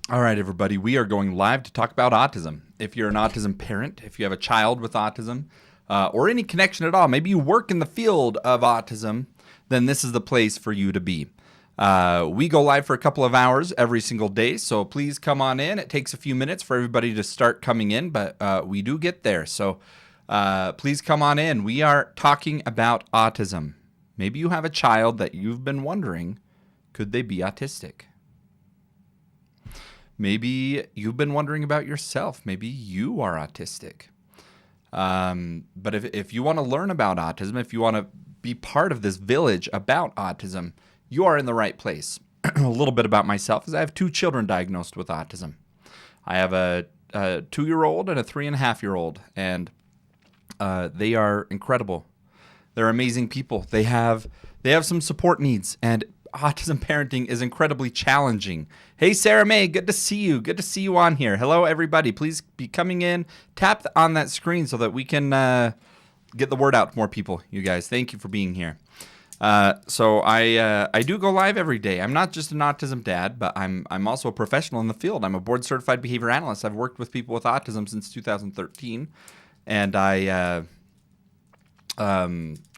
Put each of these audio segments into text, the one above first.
All right, everybody, we are going live to talk about autism. If you're an autism parent, if you have a child with autism, or any connection at all, maybe you work in the field of autism, then this is the place for you to be. We go live for a couple of hours every single day, so please come on in. It takes a few minutes for everybody to start coming in, but we do get there. So please come on in. We are talking about autism. Maybe you have a child that you've been wondering, could they be autistic? Maybe you've been wondering about yourself. Maybe you are autistic. But if you want to learn about autism, if you want to be part of this village about autism, you are in the right place. A little bit about myself is I have 2 children diagnosed with autism. I have a 2-year-old and a 3.5-year-old, and they are incredible. They're amazing people. They have some support needs, and autism parenting is incredibly challenging. Hey, Sarah May, good to see you. Good to see you on here. Hello, everybody. Please be coming in. Tap on that screen so that we can get the word out to more people, you guys. Thank you for being here. So I do go live every day. I'm not just an autism dad, but I'm also a professional in the field. I'm a board-certified behavior analyst. I've worked with people with autism since 2013, and I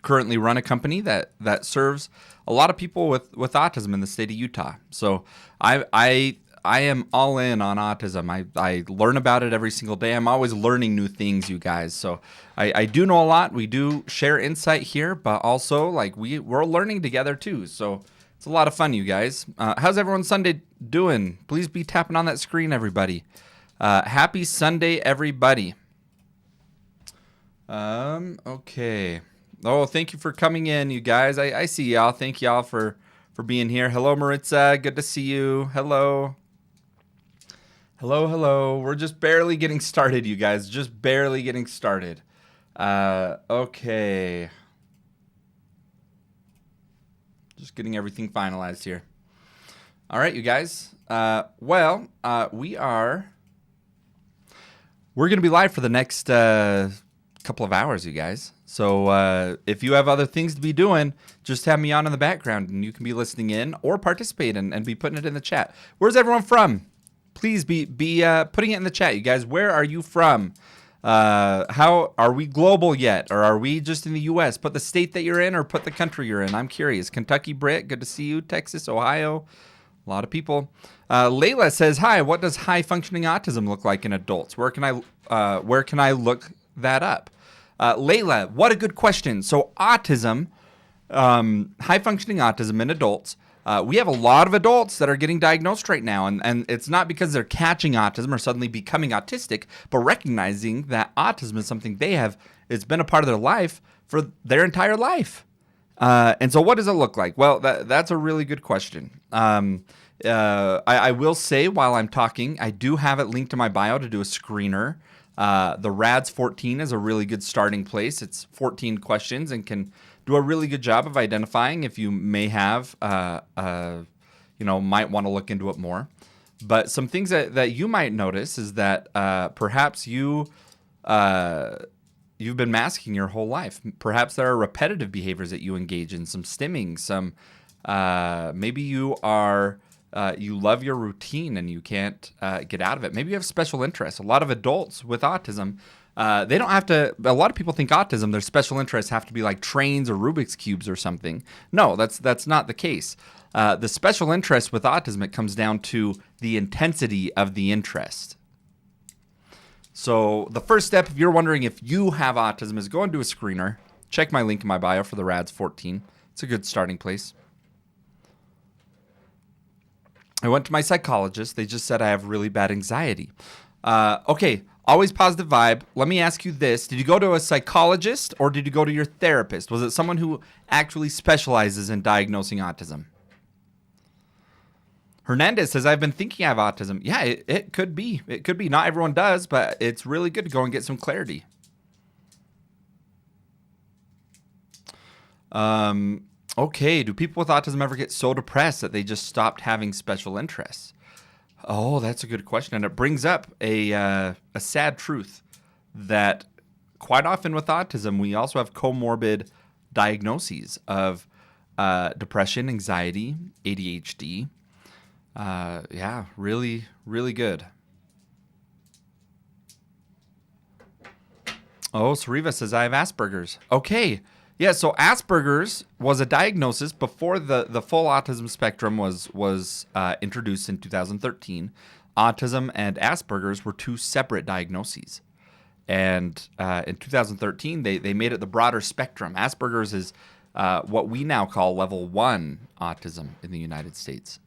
currently run a company that serves a lot of people with autism in the state of Utah. So I am all in on autism. I learn about it every single day. I'm always learning new things, you guys. So I do know a lot. We do share insight here, but also like we're learning together too. So it's a lot of fun, you guys. How's everyone Sunday doing? Please be tapping on that screen, everybody. Happy Sunday, everybody. Okay. Oh, thank you for coming in, you guys. I see y'all. Thank y'all for being here. Hello, Maritza. Good to see you. Hello. Hello. We're just barely getting started, you guys. Just barely getting started. Okay. Just getting everything finalized here. All right, you guys. We're going to be live for the next couple of hours, you guys. So if you have other things to be doing, just have me on in the background and you can be listening in or participate and be putting it in the chat. Where's everyone from? Please be putting it in the chat, you guys. Where are you from? How are we global yet? Or are we just in the U.S.? Put the state that you're in or put the country you're in. I'm curious. Kentucky, Britt, good to see you. Texas, Ohio, a lot of people. Layla says, hi, what does high-functioning autism look like in adults? Where can I look that up? Layla, what a good question. So autism, high-functioning autism in adults, we have a lot of adults that are getting diagnosed right now, and it's not because they're catching autism or suddenly becoming autistic, but recognizing that autism is something it's been a part of their life for their entire life. And so what does it look like? Well, that's a really good question. I will say while I'm talking, I do have it linked to my bio to do a screener. The RADS 14 is a really good starting place. It's 14 questions and can do a really good job of identifying if you may have, might want to look into it more. But some things that you might notice is that perhaps you've been masking your whole life. Perhaps there are repetitive behaviors that you engage in, some stimming, maybe you are... you love your routine and you can't get out of it. Maybe you have special interests. A lot of adults with autism, they don't have to, a lot of people think autism, their special interests have to be like trains or Rubik's Cubes or something. No, that's not the case. The special interest with autism, it comes down to the intensity of the interest. So the first step, if you're wondering if you have autism, is go and do a screener. Check my link in my bio for the RADS 14. It's a good starting place. I went to my psychologist. They just said I have really bad anxiety. Okay, always positive vibe. Let me ask you this. Did you go to a psychologist or did you go to your therapist? Was it someone who actually specializes in diagnosing autism? Hernandez says, I've been thinking I have autism. Yeah, it could be. It could be. Not everyone does, but it's really good to go and get some clarity. Okay, do people with autism ever get so depressed that they just stopped having special interests? Oh, that's a good question. And it brings up a sad truth that quite often with autism, we also have comorbid diagnoses of depression, anxiety, ADHD. Yeah, really, really good. Oh, Sariva says, I have Asperger's. Okay. Yeah, so Asperger's was a diagnosis before the full autism spectrum was introduced in 2013. Autism and Asperger's were two separate diagnoses. And in 2013, they made it the broader spectrum. Asperger's is what we now call level 1 autism in the United States.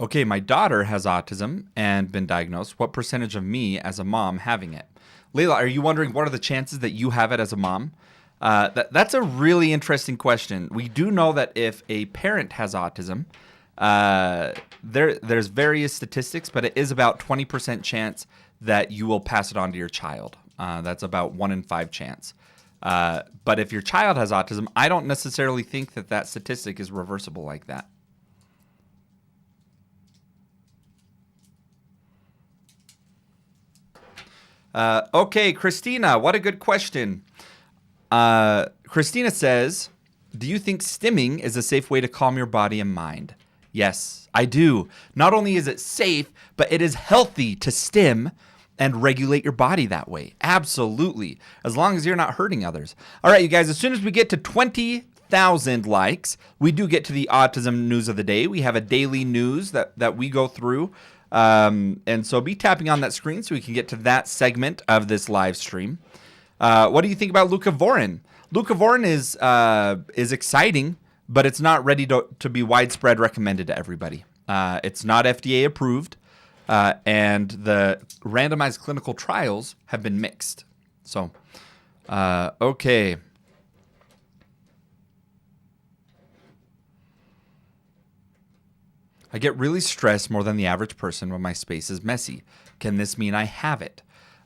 Okay, my daughter has autism and been diagnosed. What percentage of me as a mom having it? Layla, are you wondering what are the chances that you have it as a mom? That's a really interesting question. We do know that if a parent has autism, there's various statistics, but it is about 20% chance that you will pass it on to your child. That's about 1 in 5 chance. But if your child has autism, I don't necessarily think that statistic is reversible like that. Okay, Christina, what a good question. Christina says, do you think stimming is a safe way to calm your body and mind? Yes, I do. Not only is it safe, but it is healthy to stim and regulate your body that way. Absolutely. As long as you're not hurting others. All right, you guys, as soon as we get to 20,000 likes, we do get to the autism news of the day. We have a daily news that we go through. And so be tapping on that screen so we can get to that segment of this live stream. What do you think about leucovorin? Leucovorin is exciting, but it's not ready to be widespread recommended to everybody. It's not FDA approved, and the randomized clinical trials have been mixed. So, okay. I get really stressed more than the average person when my space is messy. Can this mean I have it?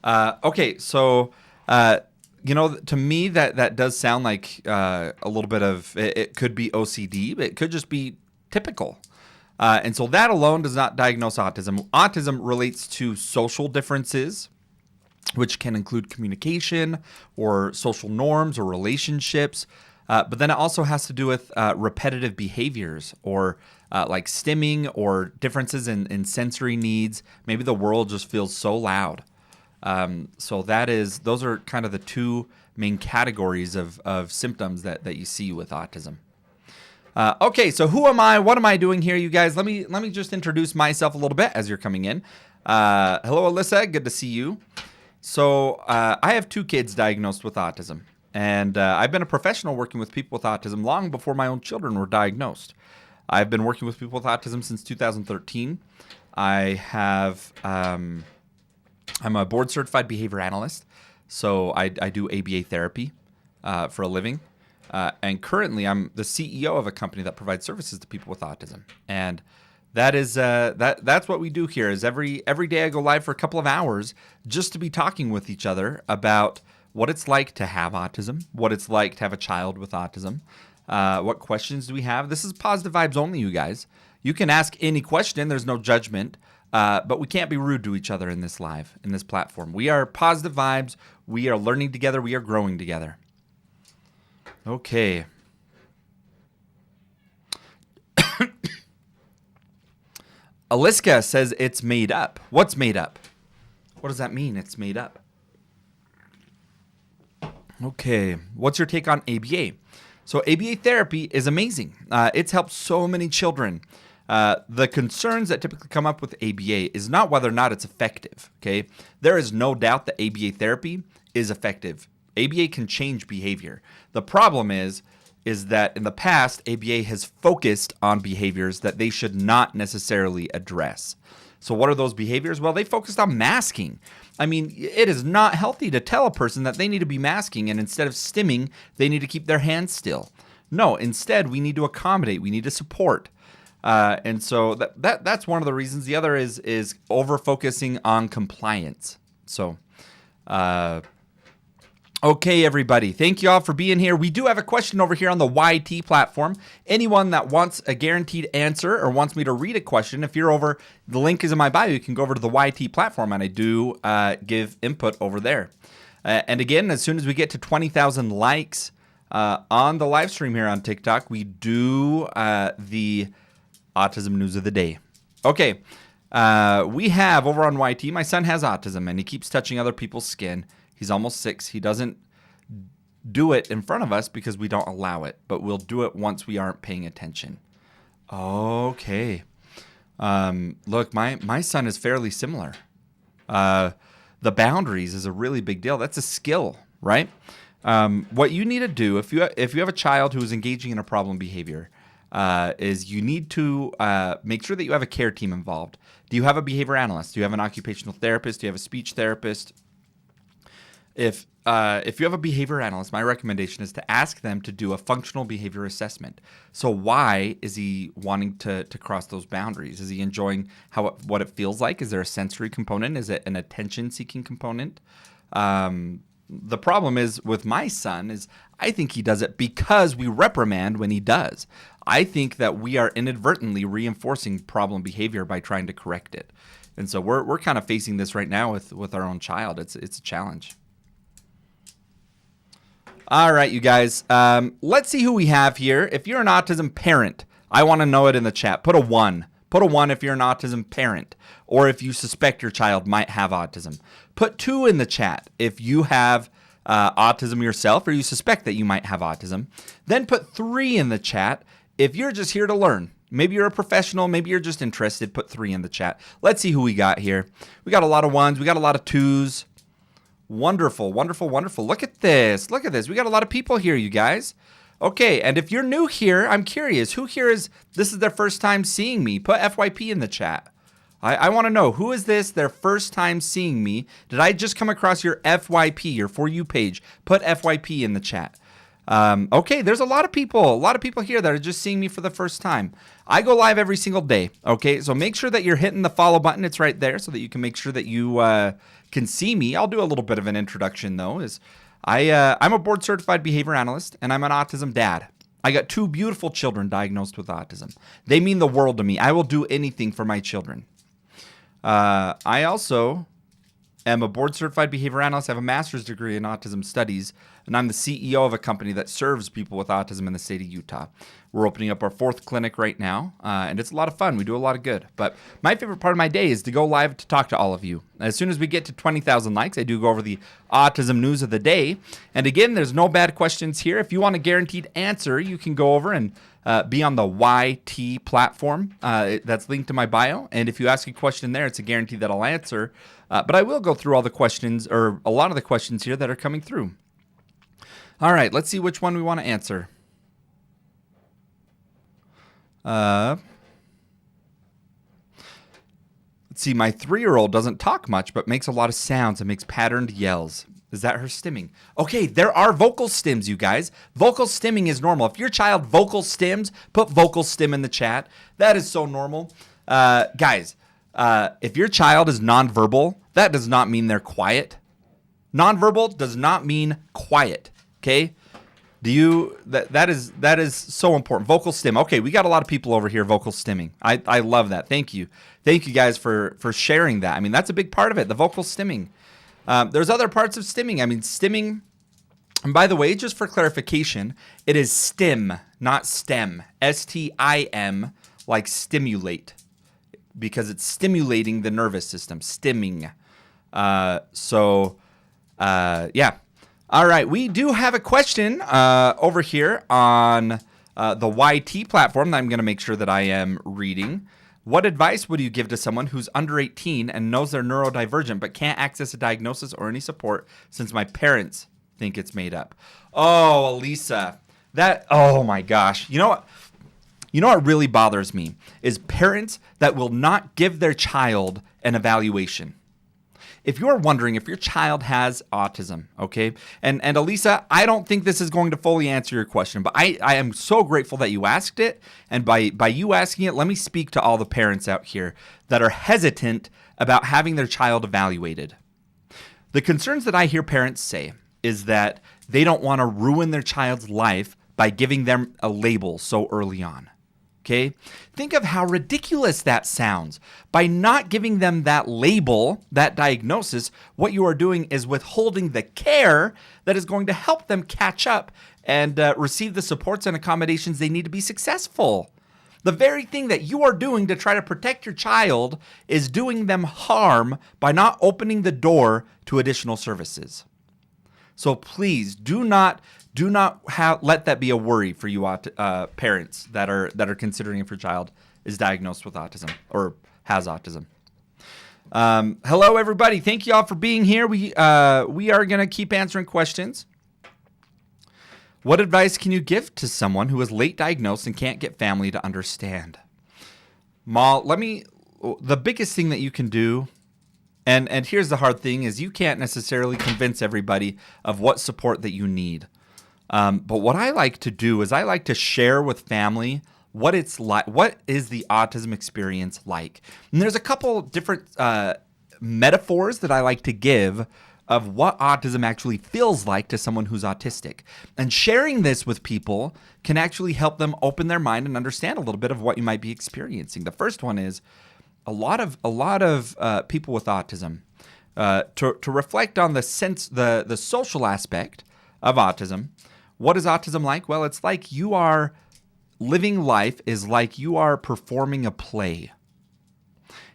Okay, so to me that does sound like a little bit of it could be OCD, but it could just be typical. And so that alone does not diagnose autism. Autism relates to social differences, which can include communication or social norms or relationships. But then it also has to do with repetitive behaviors or like stimming or differences in sensory needs. Maybe the world just feels so loud. So those are kind of the two main categories of symptoms that you see with autism. Okay, so who am I? What am I doing here, you guys? Let me just introduce myself a little bit as you're coming in. Hello, Alyssa. Good to see you. So I have 2 kids diagnosed with autism. And I've been a professional working with people with autism long before my own children were diagnosed. I've been working with people with autism since 2013. I'm a board certified behavior analyst, so I do ABA therapy for a living. And currently, I'm the CEO of a company that provides services to people with autism. And that is that's what we do here. Is every day I go live for a couple of hours just to be talking with each other about what it's like to have autism, what it's like to have a child with autism, what questions do we have. This is positive vibes only, you guys. You can ask any question. There's no judgment, but we can't be rude to each other in this platform. We are positive vibes. We are learning together. We are growing together. Okay. Aliska says it's made up. What's made up? What does that mean? It's made up. Okay, what's your take on ABA? So ABA therapy is amazing. It's helped so many children. The concerns that typically come up with ABA is not whether or not it's effective, okay? There is no doubt that ABA therapy is effective. ABA can change behavior. The problem is that in the past, ABA has focused on behaviors that they should not necessarily address. So what are those behaviors? Well, they focused on masking. I mean, it is not healthy to tell a person that they need to be masking and instead of stimming, they need to keep their hands still. No, instead, we need to accommodate. We need to support. And so that's one of the reasons. The other is over-focusing on compliance. So, okay, everybody. Thank you all for being here. We do have a question over here on the YT platform. Anyone that wants a guaranteed answer or wants me to read a question, if you're over, the link is in my bio. You can go over to the YT platform, and I do give input over there. And again, as soon as we get to 20,000 likes on the live stream here on TikTok, we do the Autism News of the Day. Okay, we have over on YT, my son has autism and he keeps touching other people's skin. He's almost 6. He doesn't do it in front of us because we don't allow it, but we'll do it once we aren't paying attention. Okay. Look, my son is fairly similar. The boundaries is a really big deal. That's a skill, right? What you need to do if you have a child who is engaging in a problem behavior, is you need to make sure that you have a care team involved. Do you have a behavior analyst? Do you have an occupational therapist? Do you have a speech therapist? If you have a behavior analyst, my recommendation is to ask them to do a functional behavior assessment. So why is he wanting to cross those boundaries? Is he enjoying what it feels like? Is there a sensory component? Is it an attention-seeking component? The problem is with my son is I think he does it because we reprimand when he does. I think that we are inadvertently reinforcing problem behavior by trying to correct it. And so we're kind of facing this right now with our own child. It's a challenge. All right, you guys. Let's see who we have here. If you're an autism parent, I want to know it in the chat. Put a 1. Put a 1 if you're an autism parent, or if you suspect your child might have autism. Put 2 in the chat if you have autism yourself, or you suspect that you might have autism. Then put 3 in the chat if you're just here to learn. Maybe you're a professional. Maybe you're just interested. Put 3 in the chat. Let's see who we got here. We got a lot of 1s. We got a lot of 2s. Wonderful, wonderful, wonderful. Look at this. Look at this. We got a lot of people here, you guys. Okay, and if you're new here, I'm curious. Who here this is their first time seeing me? Put FYP in the chat. I want to know, who is this their first time seeing me? Did I just come across your FYP, your For You page? Put FYP in the chat. Okay, there's a lot of people here that are just seeing me for the first time. I go live every single day, okay? So make sure that you're hitting the follow button. It's right there so that you can make sure that you can see me. I'll do a little bit of an introduction, though. I'm a board-certified behavior analyst, and I'm an autism dad. I got 2 beautiful children diagnosed with autism. They mean the world to me. I will do anything for my children. I also am a board-certified behavior analyst. I have a master's degree in autism studies, and I'm the CEO of a company that serves people with autism in the state of Utah. We're opening up our 4th clinic right now, and it's a lot of fun. We do a lot of good. But my favorite part of my day is to go live to talk to all of you. As soon as we get to 20,000 likes, I do go over the Autism News of the Day. And again, there's no bad questions here. If you want a guaranteed answer, you can go over and be on the YT platform. That's linked to my bio. And if you ask a question there, it's a guarantee that I'll answer. But I will go through all the questions, or a lot of the questions here that are coming through. All right, let's see which one we want to answer. Let's see, my 3-year-old doesn't talk much, but makes a lot of sounds and makes patterned yells. Is that her stimming? Okay, there are vocal stims, you guys. Vocal stimming is normal. If your child vocal stims, put vocal stim in the chat. That is so normal. Guys, if your child is nonverbal, that does not mean they're quiet. Nonverbal does not mean quiet, okay? That is so important. Vocal stim. Okay, we got a lot of people over here vocal stimming. I love that. Thank you. Thank you guys for sharing that. I mean, that's a big part of it, the vocal stimming. There's other parts of stimming. I mean, stimming, and by the way, just for clarification, it is stim, not stem. STIM, like stimulate, because it's stimulating the nervous system, stimming. Yeah. All right, we do have a question over here on the YT platform that I'm going to make sure that I am reading. What advice would you give to someone who's under 18 and knows they're neurodivergent but can't access a diagnosis or any support since my parents think it's made up? Oh, Elisa, oh my gosh. You know what? You know what really bothers me is parents that will not give their child an evaluation. If you're wondering if your child has autism, okay, and Elisa, I don't think this is going to fully answer your question, but I am so grateful that you asked it, and by you asking it, let me speak to all the parents out here that are hesitant about having their child evaluated. The concerns that I hear parents say is that they don't want to ruin their child's life by giving them a label so early on. Okay? Think of how ridiculous that sounds. By not giving them that label, that diagnosis, what you are doing is withholding the care that is going to help them catch up and receive the supports and accommodations they need to be successful. The very thing that you are doing to try to protect your child is doing them harm by not opening the door to additional services. So please do not let that be a worry for you parents that are considering if your child is diagnosed with autism or has autism. Hello, everybody. Thank you all for being here. We are going to keep answering questions. What advice can you give to someone who is late diagnosed and can't get family to understand? Mal, the biggest thing that you can do, and here's the hard thing, is you can't necessarily convince everybody of what support that you need. But what I like to do is I like to share with family what it's like. What is the autism experience like? And there's a couple different metaphors that I like to give of what autism actually feels like to someone who's autistic. And sharing this with people can actually help them open their mind and understand a little bit of what you might be experiencing. The first one is a lot of people with autism to reflect on the social aspect of autism. What is autism like? Well, it's like you are living life is like you are performing a play.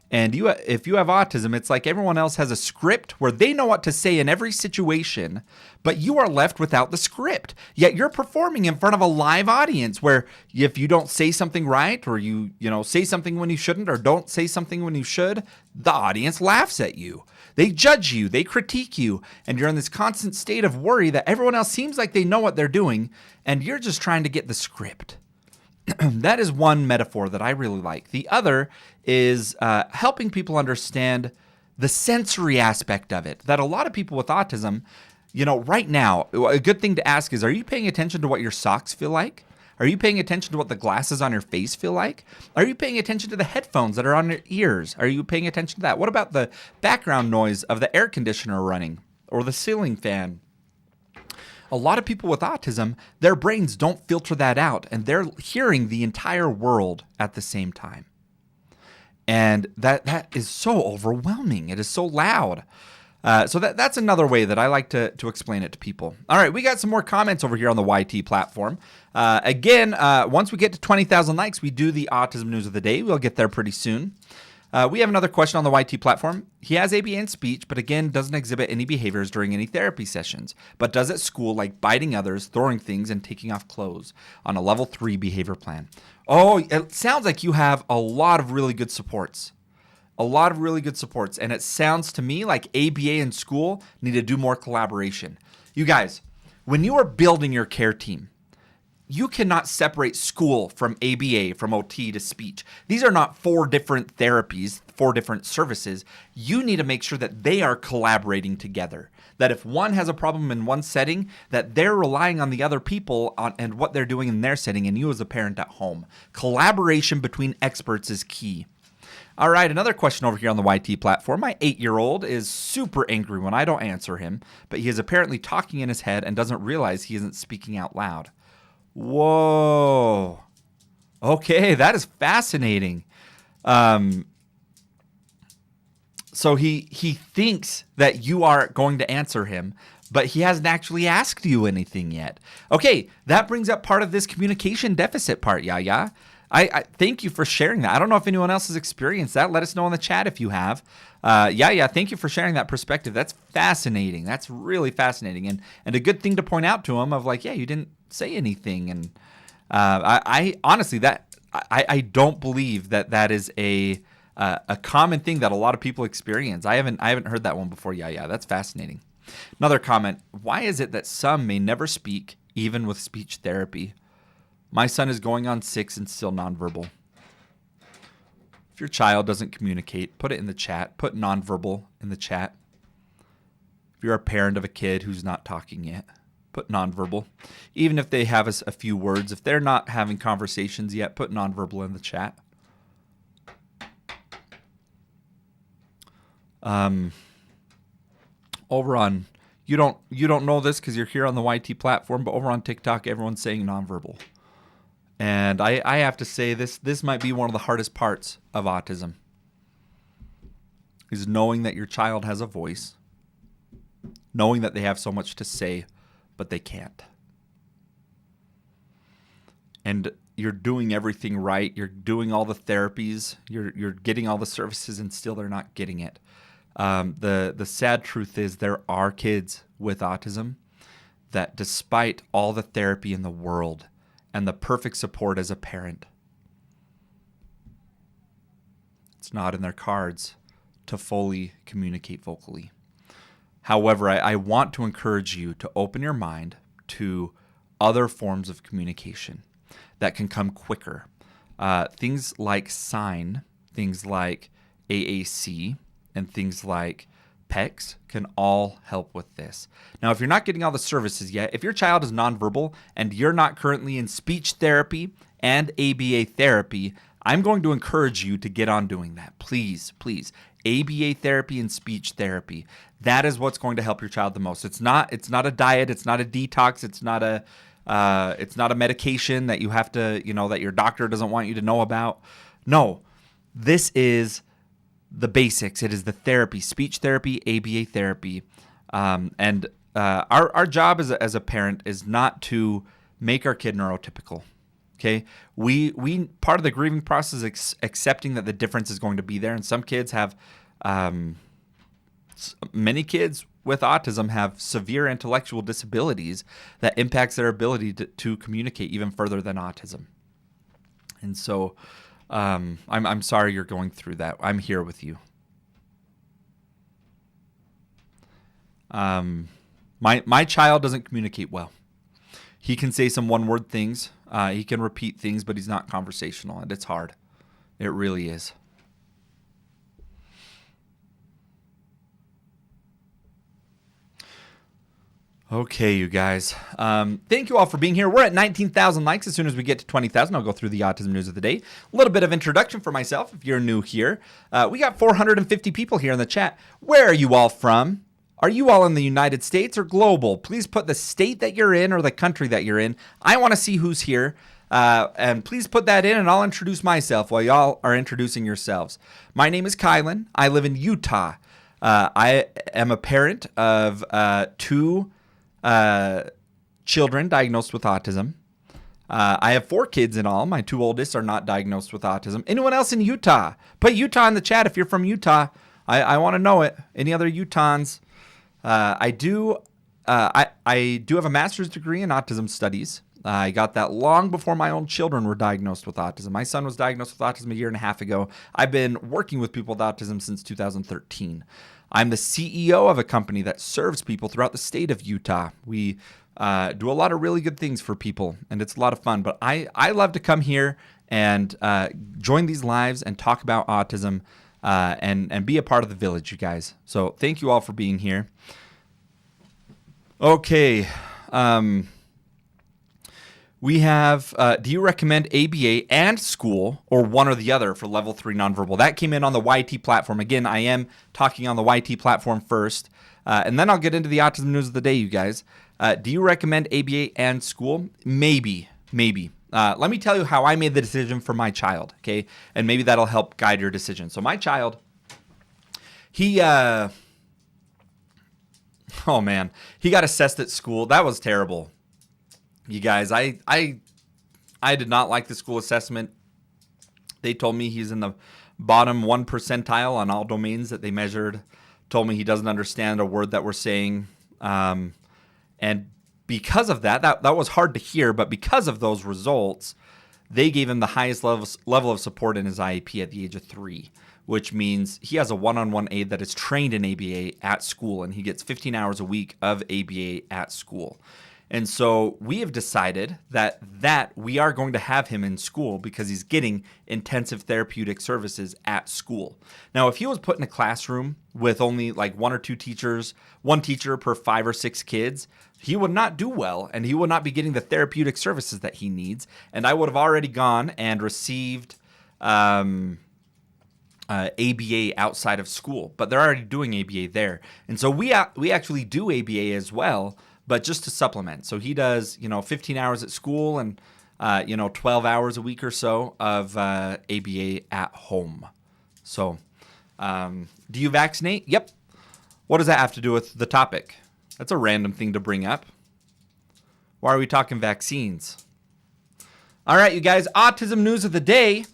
And if you have autism, it's like everyone else has a script where they know what to say in every situation, but you are left without the script. Yet you're performing in front of a live audience where if you don't say something right, or you say something when you shouldn't, or don't say something when you should, the audience laughs at you. They judge you, they critique you, and you're in this constant state of worry that everyone else seems like they know what they're doing, and you're just trying to get the script. That is one metaphor that I really like. The other is helping people understand the sensory aspect of it, that a lot of people with autism, right now, a good thing to ask is, are you paying attention to what your socks feel like? Are you paying attention to what the glasses on your face feel like? Are you paying attention to the headphones that are on your ears? Are you paying attention to that? What about the background noise of the air conditioner running or the ceiling fan? A lot of people with autism, their brains don't filter that out, and they're hearing the entire world at the same time. And that is so overwhelming. It is so loud. So that's another way that I like to explain it to people. All right, we got some more comments over here on the YT platform. Again, once we get to 20,000 likes, we do the Autism News of the Day. We'll get there pretty soon. We have another question on the YT platform. He has ABA in speech, but again, doesn't exhibit any behaviors during any therapy sessions, but does at school, like biting others, throwing things, and taking off clothes on a level 3 behavior plan. Oh, it sounds like you have a lot of really good supports. And it sounds to me like ABA and school need to do more collaboration. You guys, when you are building your care team, you cannot separate school from ABA, from OT to speech. These are not 4 different therapies, 4 different services. You need to make sure that they are collaborating together. That if one has a problem in one setting, that they're relying on the other people and what they're doing in their setting, and you as a parent at home. Collaboration between experts is key. All right, another question over here on the YT platform. My 8-year-old is super angry when I don't answer him, but he is apparently talking in his head and doesn't realize he isn't speaking out loud. Whoa. Okay, that is fascinating. So he thinks that you are going to answer him, but he hasn't actually asked you anything yet. Okay, that brings up part of this communication deficit part, Yaya. I thank you for sharing that. I don't know if anyone else has experienced that. Let us know in the chat if you have. Thank you for sharing that perspective. That's fascinating. That's really fascinating. And a good thing to point out to him of like, yeah, you didn't say anything. And I honestly, I don't believe that is a common thing that a lot of people experience. I haven't heard that one before. That's fascinating. Another comment. Why is it that some may never speak, even with speech therapy? My son is going on 6 and still nonverbal. If your child doesn't communicate, put it in the chat. Put nonverbal in the chat. If you're a parent of a kid who's not talking yet, put nonverbal. Even if they have a few words, if they're not having conversations yet, put nonverbal in the chat. Over on, you don't know this because you're here on the YT platform, but over on TikTok, everyone's saying nonverbal. And I have to say this might be one of the hardest parts of autism, is knowing that your child has a voice, knowing that they have so much to say, but they can't. And you're doing everything right. You're doing all the therapies. You're getting all the services, and still they're not getting it. The sad truth is there are kids with autism that, despite all the therapy in the world and the perfect support as a parent, it's not in their cards to fully communicate vocally. However, I want to encourage you to open your mind to other forms of communication that can come quicker. Things like sign, things like AAC, and things like PECs can all help with this. Now, if you're not getting all the services yet, if your child is nonverbal and you're not currently in speech therapy and ABA therapy, I'm going to encourage you to get on doing that. Please, please. ABA therapy and speech therapy. That is what's going to help your child the most. It's not a diet. It's not a detox. It's not a medication that you have to, that your doctor doesn't want you to know about. No, this is the basics. It is the therapy, speech therapy, ABA therapy. And our job as a parent is not to make our kid neurotypical. Okay, we part of the grieving process is accepting that the difference is going to be there, and some kids have, many kids with autism have severe intellectual disabilities that impacts their ability to communicate even further than autism. And so, I'm sorry you're going through that. I'm here with you. My child doesn't communicate well. He can say some one-word things. He can repeat things, but he's not conversational, and it's hard. It really is. Okay, you guys. Thank you all for being here. We're at 19,000 likes. As soon as we get to 20,000, I'll go through the autism news of the day. A little bit of introduction for myself if you're new here. We got 450 people here in the chat. Where are you all from? Are you all in the United States or global? Please put the state that you're in or the country that you're in. I want to see who's here. And please put that in, and I'll introduce myself while y'all are introducing yourselves. My name is Kylan. I live in Utah. I am a parent of two children diagnosed with autism. I have 4 kids in all. My 2 oldest are not diagnosed with autism. Anyone else in Utah? Put Utah in the chat if you're from Utah. I want to know it. Any other Utahns? I do have a master's degree in autism studies. I got that long before my own children were diagnosed with autism. My son was diagnosed with autism a year and a half ago. I've been working with people with autism since 2013. I'm the CEO of a company that serves people throughout the state of Utah. We do a lot of really good things for people, and it's a lot of fun. But I love to come here and join these lives and talk about autism and be a part of the village, you guys. So thank you all for being here. Okay. We have, do you recommend ABA and school or one or the other for level 3 nonverbal? That came in on the YT platform. Again, I am talking on the YT platform first, and then I'll get into the autism news of the day, you guys. Do you recommend ABA and school? Maybe. Let me tell you how I made the decision for my child, okay? And maybe that'll help guide your decision. So my child, he got assessed at school. That was terrible. You guys, I did not like the school assessment. They told me he's in the bottom 1 percentile on all domains that they measured. Told me he doesn't understand a word that we're saying. And because of that was hard to hear, but because of those results, they gave him the highest level of support in his IEP at the age of 3, which means he has a one-on-one aide that is trained in ABA at school, and he gets 15 hours a week of ABA at school. And so we have decided that we are going to have him in school because he's getting intensive therapeutic services at school. Now, if he was put in a classroom with only like 1 or 2 teachers, 1 teacher per 5 or 6 kids, he would not do well, and he would not be getting the therapeutic services that he needs. And I would have already gone and received ABA outside of school, but they're already doing ABA there. And so we actually do ABA as well, but just to supplement. So he does, 15 hours at school, and 12 hours a week or so of ABA at home. So, do you vaccinate? Yep. What does that have to do with the topic? That's a random thing to bring up. Why are we talking vaccines? All right, you guys, autism news of the day.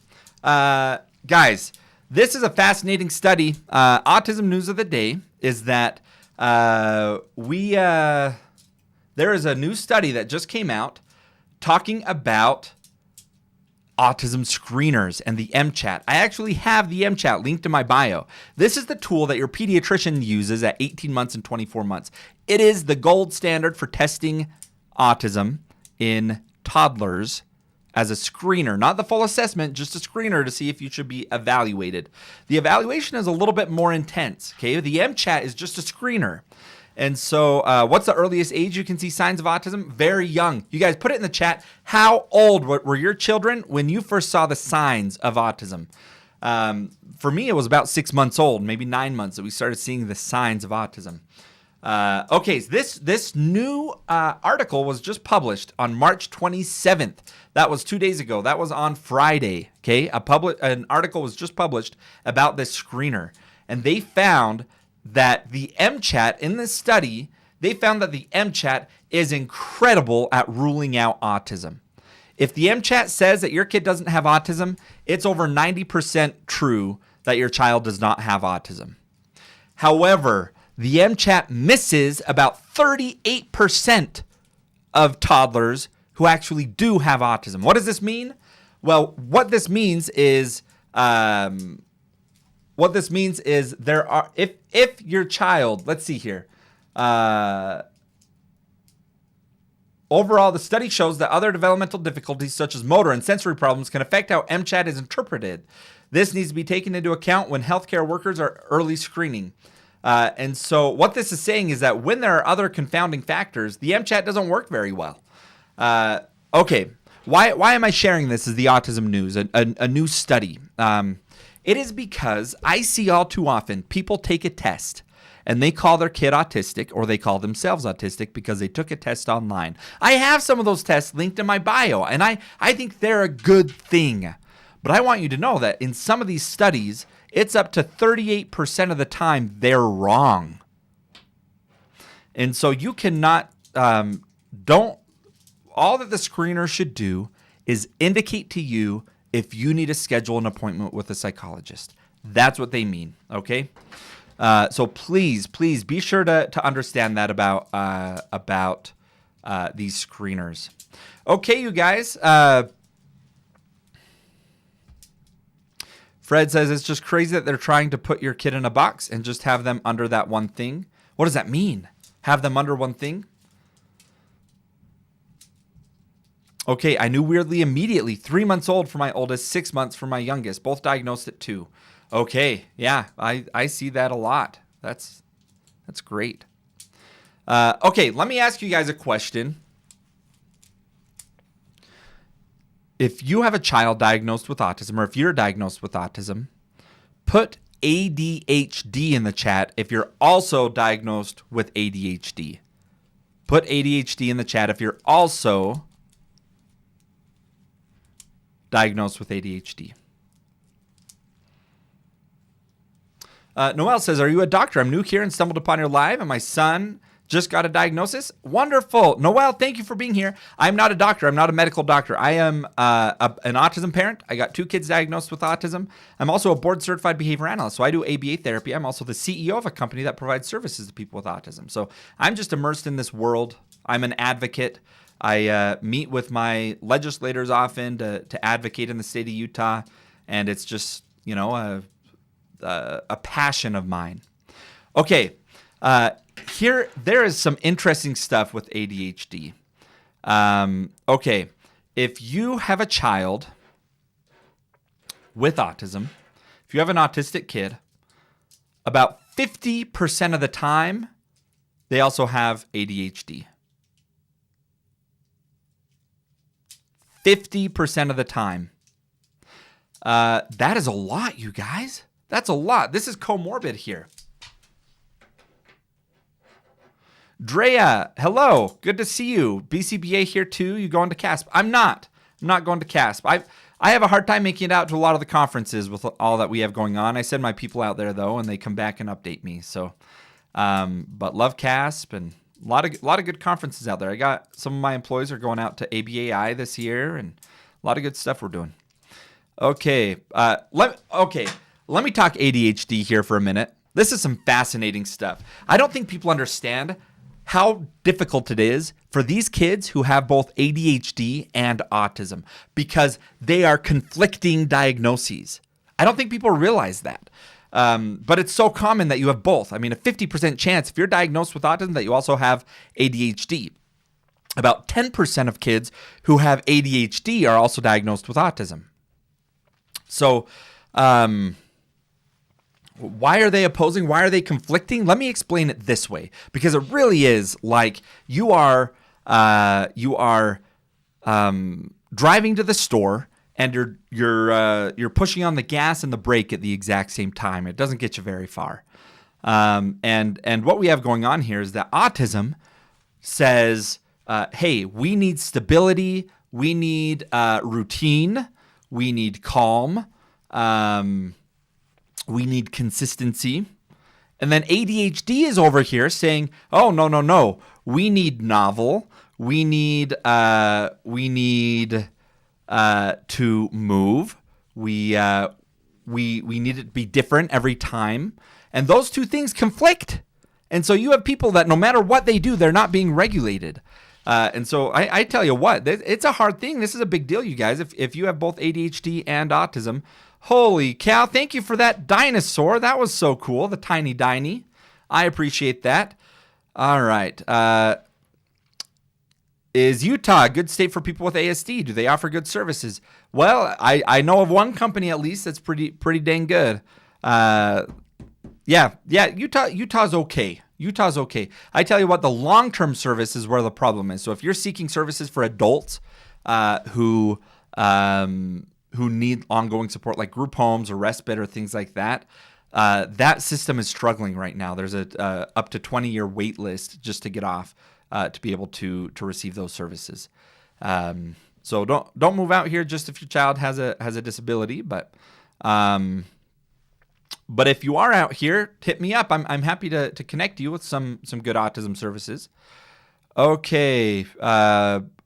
Guys, this is a fascinating study. Autism news of the day is that there is a new study that just came out talking about autism screeners and the MChat. I actually have the MChat linked in my bio. This is the tool that your pediatrician uses at 18 months and 24 months. It is the gold standard for testing autism in toddlers as a screener, not the full assessment, just a screener to see if you should be evaluated. The evaluation is a little bit more intense, okay? The MChat is just a screener. And so what's the earliest age you can see signs of autism? Very young. You guys put it in the chat. How old were your children when you first saw the signs of autism? For me, it was about 6 months old, maybe 9 months that we started seeing the signs of autism. Okay, so this new article was just published on March 27th. That was 2 days ago. That was on Friday. Okay, an article was just published about this screener, and they found that the MChat in this study, they found that the MChat is incredible at ruling out autism. If the MChat says that your kid doesn't have autism, it's over 90% true that your child does not have autism. However, the MChat misses about 38% of toddlers who actually do have autism. What does this mean? Well, what this means is there are, if your child, let's see here, overall, the study shows that other developmental difficulties such as motor and sensory problems can affect how MChat is interpreted. This needs to be taken into account when healthcare workers are early screening. And so what this is saying is that when there are other confounding factors, the MChat doesn't work very well. Okay, why am I sharing this as the autism news, a new study? It is because I see all too often people take a test and they call their kid autistic, or they call themselves autistic because they took a test online. I have some of those tests linked in my bio, and I think they're a good thing. But I want you to know that in some of these studies, it's up to 38% of the time they're wrong. And so you cannot, all that the screener should do is indicate to you if you need to schedule an appointment with a psychologist. That's what they mean, okay? So please be sure to understand that about these screeners. Okay, you guys. Fred says it's just crazy that they're trying to put your kid in a box and just have them under that one thing. What does that mean? Have them under one thing? Okay, I knew weirdly immediately. 3 months old for my oldest, 6 months for my youngest. Both diagnosed at 2. Okay, yeah, I see that a lot. That's great. Okay, let me ask you guys a question. If you have a child diagnosed with autism, or if you're diagnosed with autism, put ADHD in the chat if you're also diagnosed with ADHD. Put ADHD in the chat if you're also diagnosed with ADHD. Noel says, are you a doctor? I'm new here and stumbled upon your live, and my son just got a diagnosis. Wonderful. Noel, thank you for being here. I'm not a doctor. I'm not a medical doctor. I am an autism parent. I got 2 kids diagnosed with autism. I'm also a board-certified behavior analyst, so I do ABA therapy. I'm also the CEO of a company that provides services to people with autism. So I'm just immersed in this world. I'm an advocate. I meet with my legislators often to advocate in the state of Utah, and it's just, a passion of mine. Okay, there is some interesting stuff with ADHD. Okay, if you have a child with autism, if you have an autistic kid, about 50% of the time, they also have ADHD. 50% of the time. That is a lot, you guys. That's a lot. This is comorbid here. Drea, hello. Good to see you. BCBA here too. You going to CASP? I'm not I'm not going to CASP. I have a hard time making it out to a lot of the conferences with all that we have going on. I send my people out there though, and they come back and update me. So, but love CASP and a lot of good conferences out there. I got some of my employees are going out to ABAI this year, and a lot of good stuff we're doing. Okay, let me talk ADHD here for a minute. This is some fascinating stuff. I don't think people understand how difficult it is for these kids who have both ADHD and autism because they are conflicting diagnoses. I don't think people realize that. But it's so common that you have both. I mean, a 50% chance if you're diagnosed with autism that you also have ADHD. About 10% of kids who have ADHD are also diagnosed with autism. So, why are they opposing? Why are they conflicting? Let me explain it this way, because it really is like you are driving to the store and you're pushing on the gas and the brake at the exact same time. It doesn't get you very far. And what we have going on here is that autism says, hey, we need stability, we need routine, we need calm. We need consistency. And then ADHD is over here saying, oh, no. We need novel. We need to move. We need it to be different every time. And those two things conflict. And so you have people that no matter what they do, they're not being regulated. And so I tell you what, it's a hard thing. This is a big deal, you guys. If you have both ADHD and autism, holy cow, thank you for that dinosaur. That was so cool, the tiny Diney. I appreciate that. All right. Is Utah a good state for people with ASD? Do they offer good services? Well, I know of one company at least that's pretty dang good. Yeah, Utah's okay. Utah's okay. I tell you what, the long-term service is where the problem is. So if you're seeking services for adults who need ongoing support, like group homes or respite or things like that, that system is struggling right now. There's a up to 20-year wait list just to get off to be able to receive those services. So don't move out here just if your child has a disability, but if you are out here, hit me up. I'm happy to connect you with some good autism services. Okay.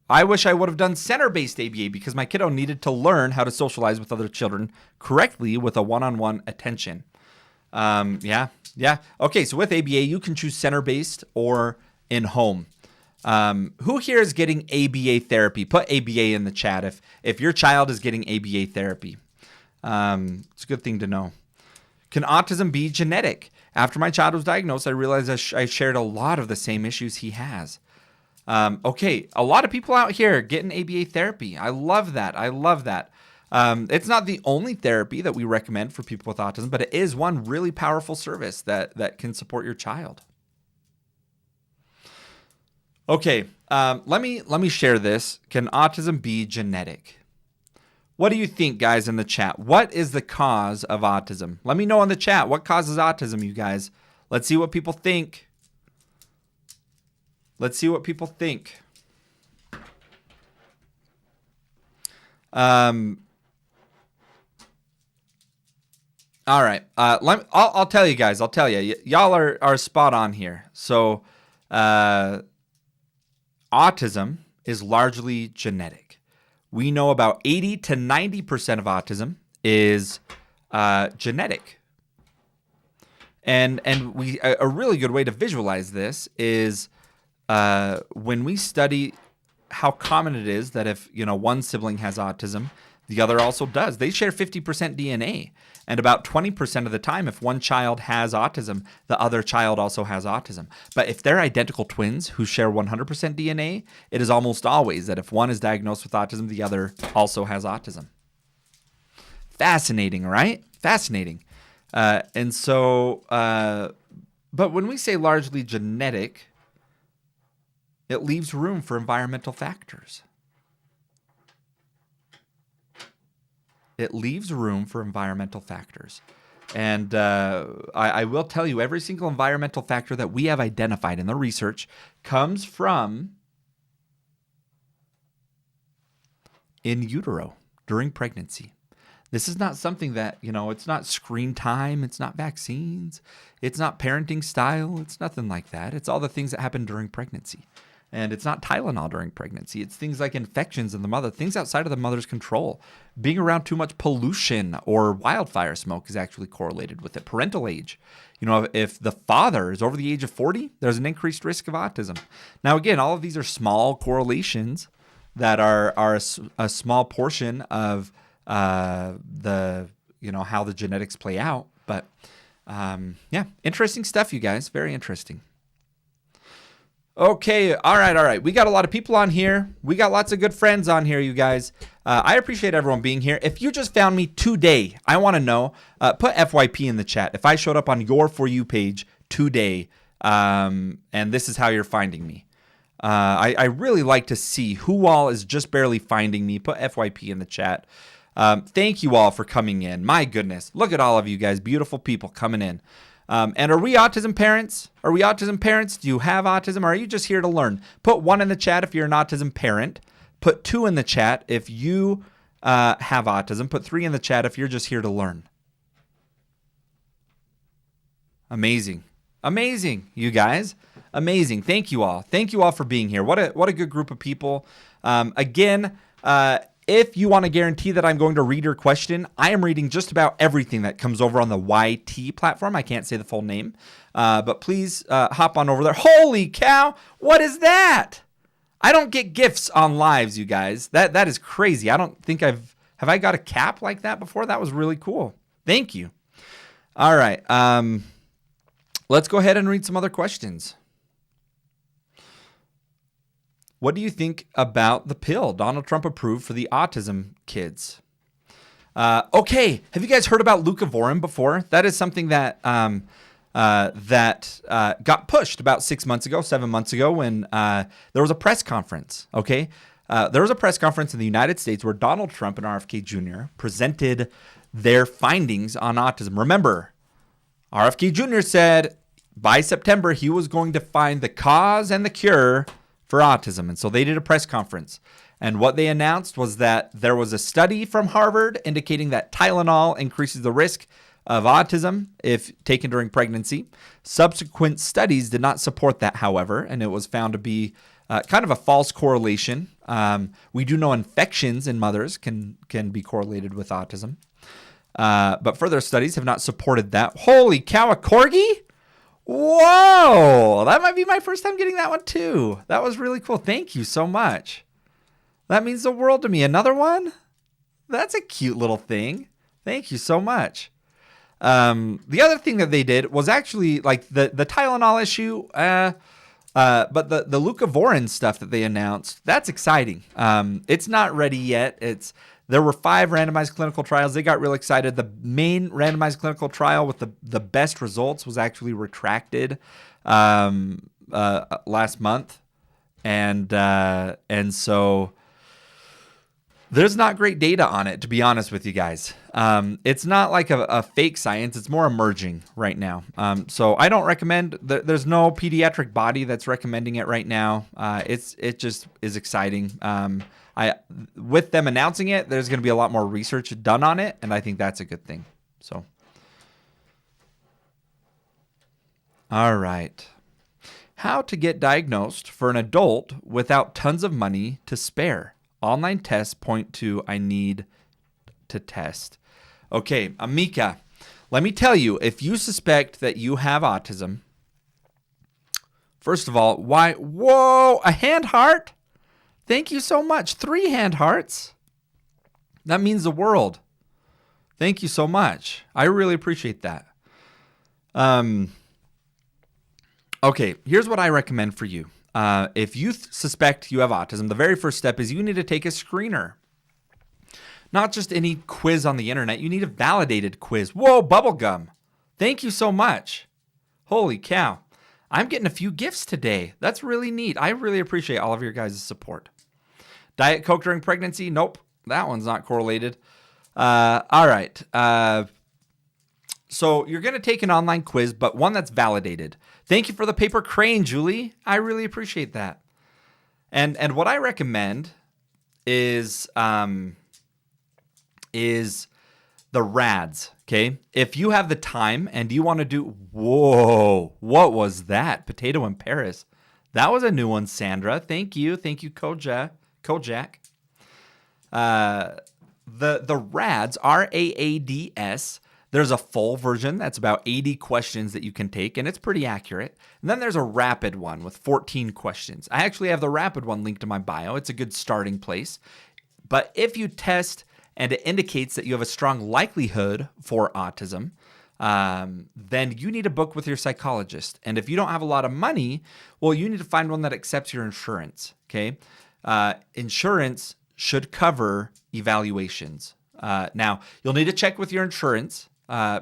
I wish I would have done center-based ABA because my kiddo needed to learn how to socialize with other children correctly with a one-on-one attention. Yeah. Okay, so with ABA, you can choose center-based or in-home. Who here is getting ABA therapy? Put ABA in the chat if your child is getting ABA therapy. It's a good thing to know. Can autism be genetic? After my child was diagnosed, I realized I shared a lot of the same issues he has. Okay, a lot of people out here getting ABA therapy. I love that. It's not the only therapy that we recommend for people with autism, but it is one really powerful service that can support your child. Okay, let me share this. Can autism be genetic? What do you think, guys, in the chat? What is the cause of autism? Let me know in the chat. What causes autism, you guys? Let's see what people think. All right. I'll tell you guys. Y'all are spot on here. So, autism is largely genetic. We know about 80 to 90% of autism is genetic. And a really good way to visualize this is when we study how common it is that if one sibling has autism, the other also does. They share 50% DNA. And about 20% of the time, if one child has autism, the other child also has autism. But if they're identical twins who share 100% DNA, it is almost always that if one is diagnosed with autism, the other also has autism. Fascinating, right? Fascinating. But when we say largely genetic, it leaves room for environmental factors. And I will tell you, every single environmental factor that we have identified in the research comes from in utero during pregnancy. This is not something that, it's not screen time. It's not vaccines. It's not parenting style. It's nothing like that. It's all the things that happen during pregnancy. And it's not Tylenol during pregnancy. It's things like infections in the mother, things outside of the mother's control. Being around too much pollution or wildfire smoke is actually correlated with it. Parental age. If the father is over the age of 40, there's an increased risk of autism. Now, again, all of these are small correlations that are a small portion of the how the genetics play out. But interesting stuff, you guys. Very interesting. Okay, all right. We got a lot of people on here. We got lots of good friends on here, you guys. I appreciate everyone being here. If you just found me today, I want to know, put FYP in the chat. If I showed up on your For You page today, and this is how you're finding me. I really like to see who all is just barely finding me. Put FYP in the chat. Thank you all for coming in. My goodness, look at all of you guys, beautiful people coming in. And are we autism parents? Are we autism parents? Do you have autism? Or are you just here to learn? Put 1 in the chat if you're an autism parent. Put 2 in the chat if you have autism. Put 3 in the chat if you're just here to learn. Amazing. Amazing, you guys. Amazing. Thank you all. Thank you all for being here. What a good group of people. Again, if you want to guarantee that I'm going to read your question, I am reading just about everything that comes over on the YT platform. I can't say the full name, but please hop on over there. Holy cow! What is that? I don't get gifts on lives, you guys. That is crazy. I don't think have I got a cap like that before? That was really cool. Thank you. All right. Let's go ahead and read some other questions. What do you think about the pill Donald Trump approved for the autism kids? Okay, have you guys heard about leucovorin before? That is something that got pushed about 7 months ago when there was a press conference, okay? There was a press conference in the United States where Donald Trump and RFK Jr. presented their findings on autism. Remember, RFK Jr. said by September he was going to find the cause and the cure for autism. And so they did a press conference. And what they announced was that there was a study from Harvard indicating that Tylenol increases the risk of autism if taken during pregnancy. Subsequent studies did not support that, however, and it was found to be kind of a false correlation. We do know infections in mothers can be correlated with autism. But further studies have not supported that. Holy cow, a corgi? Whoa, that might be my first time getting that one too. That was really cool. Thank you so much. That means the world to me. Another one? That's a cute little thing. Thank you so much. The other thing that they did was actually like the Tylenol issue, but the leucovorin stuff that they announced, that's exciting. It's not ready yet. There were 5 randomized clinical trials. They got real excited. The main randomized clinical trial with the best results was actually retracted last month. And so there's not great data on it, to be honest with you guys. It's not like a fake science. It's more emerging right now. So I don't recommend, there's no pediatric body that's recommending it right now. It just is exciting. With them announcing it, there's going to be a lot more research done on it, and I think that's a good thing. So, all right. How to get diagnosed for an adult without tons of money to spare. Online tests point to I need to test. Okay, Amika, let me tell you, if you suspect that you have autism, first of all, why? Whoa, a hand heart? Thank you so much. 3 hand hearts. That means the world. Thank you so much. I really appreciate that. Okay, here's what I recommend for you. If you suspect you have autism, the very first step is you need to take a screener. Not just any quiz on the internet. You need a validated quiz. Whoa, bubblegum. Thank you so much. Holy cow. I'm getting a few gifts today. That's really neat. I really appreciate all of your guys' support. Diet Coke during pregnancy? Nope. That one's not correlated. All right. So you're going to take an online quiz, but one that's validated. Thank you for the paper crane, Julie. I really appreciate that. And what I recommend is the RADs. Okay, if you have the time and you want to do, whoa, what was that? Potato in Paris. That was a new one, Sandra. Thank you, Kojak. The RADs, RAADS. There's a full version that's about 80 questions that you can take, and it's pretty accurate. And then there's a rapid one with 14 questions. I actually have the rapid one linked to my bio. It's a good starting place. But if you test and it indicates that you have a strong likelihood for autism, then you need to book with your psychologist. And if you don't have a lot of money, well, you need to find one that accepts your insurance, okay? Insurance should cover evaluations. Now, you'll need to check with your insurance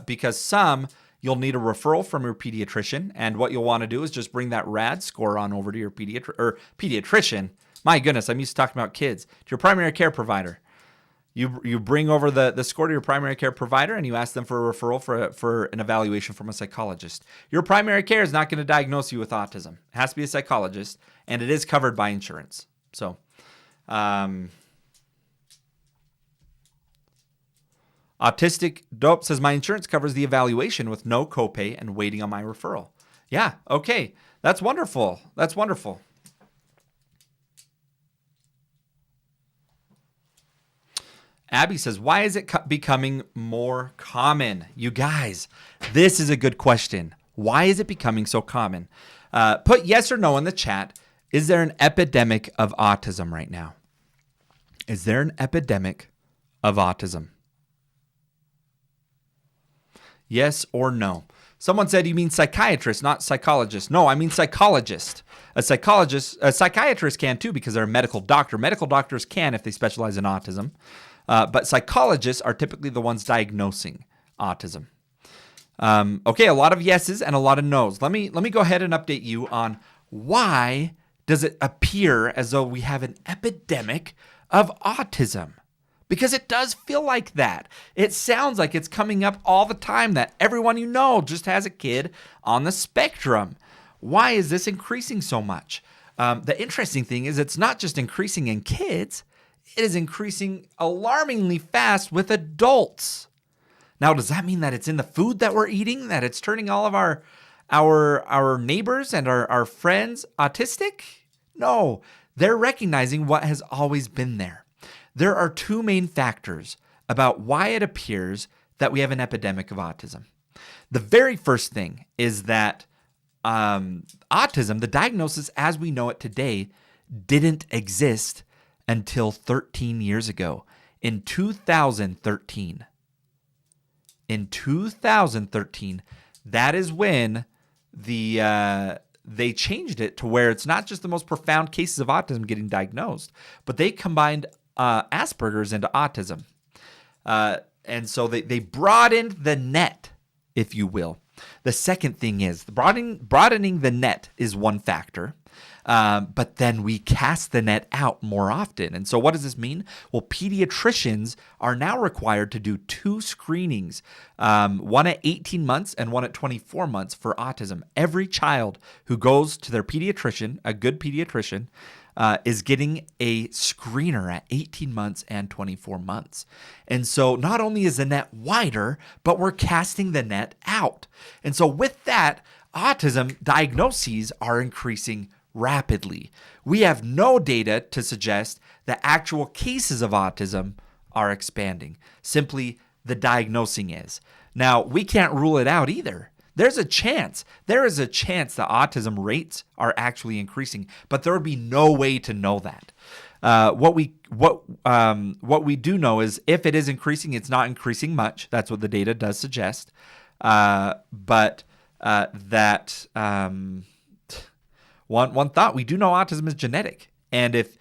because some you'll need a referral from your pediatrician. And what you'll want to do is just bring that RAD score on over to your pediatrician. My goodness, I'm used to talking about kids. To your primary care provider. You bring over the score to your primary care provider and you ask them for a referral for an evaluation from a psychologist. Your primary care is not going to diagnose you with autism. It has to be a psychologist, and it is covered by insurance. So, Autistic Dope says, my insurance covers the evaluation with no copay and waiting on my referral. Yeah, okay. That's wonderful. That's wonderful. Abby says, why is it becoming more common? You guys, this is a good question. Why is it becoming so common? Put yes or no in the chat. Is there an epidemic of autism right now? Is there an epidemic of autism? Yes or no? Someone said, you mean psychiatrist, not psychologist. No, I mean psychologist. A psychiatrist can too because they're a medical doctor. Medical doctors can if they specialize in autism. But psychologists are typically the ones diagnosing autism. Okay, a lot of yeses and a lot of nos. Let me go ahead and update you on why does it appear as though we have an epidemic of autism? Because it does feel like that. It sounds like it's coming up all the time that everyone you know just has a kid on the spectrum. Why is this increasing so much? The interesting thing is it's not just increasing in kids. It is increasing alarmingly fast with adults. Now, does that mean that it's in the food that we're eating, that it's turning all of our neighbors and our friends autistic? No, they're recognizing what has always been there. There are two main factors about why it appears that we have an epidemic of autism. The very first thing is that autism, the diagnosis as we know it today, didn't exist until 13 years ago, in 2013. In 2013, that is when they changed it to where it's not just the most profound cases of autism getting diagnosed, but they combined Asperger's into autism. And so they broadened the net, if you will. The second thing is broadening the net is one factor. But then we cast the net out more often. And so what does this mean? Well, pediatricians are now required to do 2 screenings, one at 18 months and one at 24 months for autism. Every child who goes to their pediatrician, a good pediatrician, is getting a screener at 18 months and 24 months. And so not only is the net wider, but we're casting the net out. And so with that, autism diagnoses are increasing rapidly. We have no data to suggest that actual cases of autism are expanding. Simply the diagnosing is. Now, we can't rule it out either. There is a chance that autism rates are actually increasing, but there would be no way to know that. What we do know is if it is increasing, it's not increasing much. That's what the data does suggest. One thought, we do know autism is genetic, and if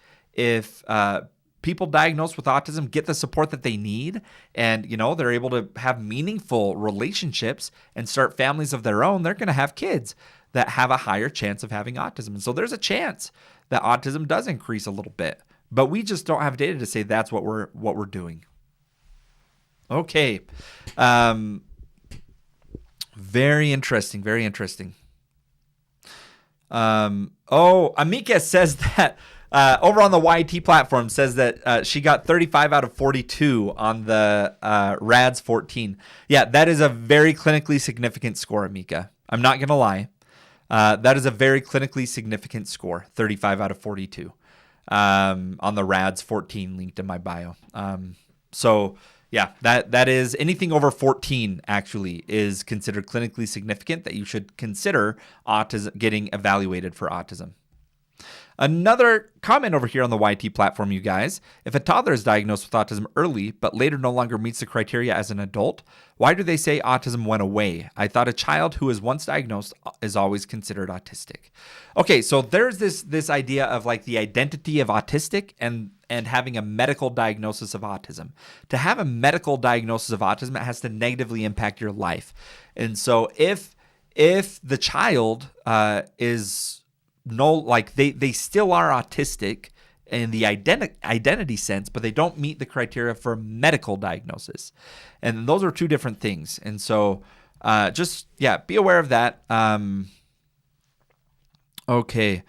people diagnosed with autism get the support that they need, and they're able to have meaningful relationships and start families of their own, they're going to have kids that have a higher chance of having autism. And so there's a chance that autism does increase a little bit, but we just don't have data to say that's what we're doing. Okay, very interesting. Very interesting. Amika says that over on the YT platform says that she got 35 out of 42 on the RADS 14. Yeah, that is a very clinically significant score, Mika. I'm not going to lie. That is a very clinically significant score, 35 out of 42 on the RADS 14 linked in my bio. So yeah, that is anything over 14 actually is considered clinically significant that you should consider autism, getting evaluated for autism. Another comment over here on the YT platform, you guys. If a toddler is diagnosed with autism early, but later no longer meets the criteria as an adult, why do they say autism went away? I thought a child who is once diagnosed is always considered autistic. Okay, so there's this idea of like the identity of autistic and having a medical diagnosis of autism. To have a medical diagnosis of autism, it has to negatively impact your life. And so if the child is they still are autistic in the identity sense, but they don't meet the criteria for medical diagnosis. And those are two different things. And so be aware of that. Okay.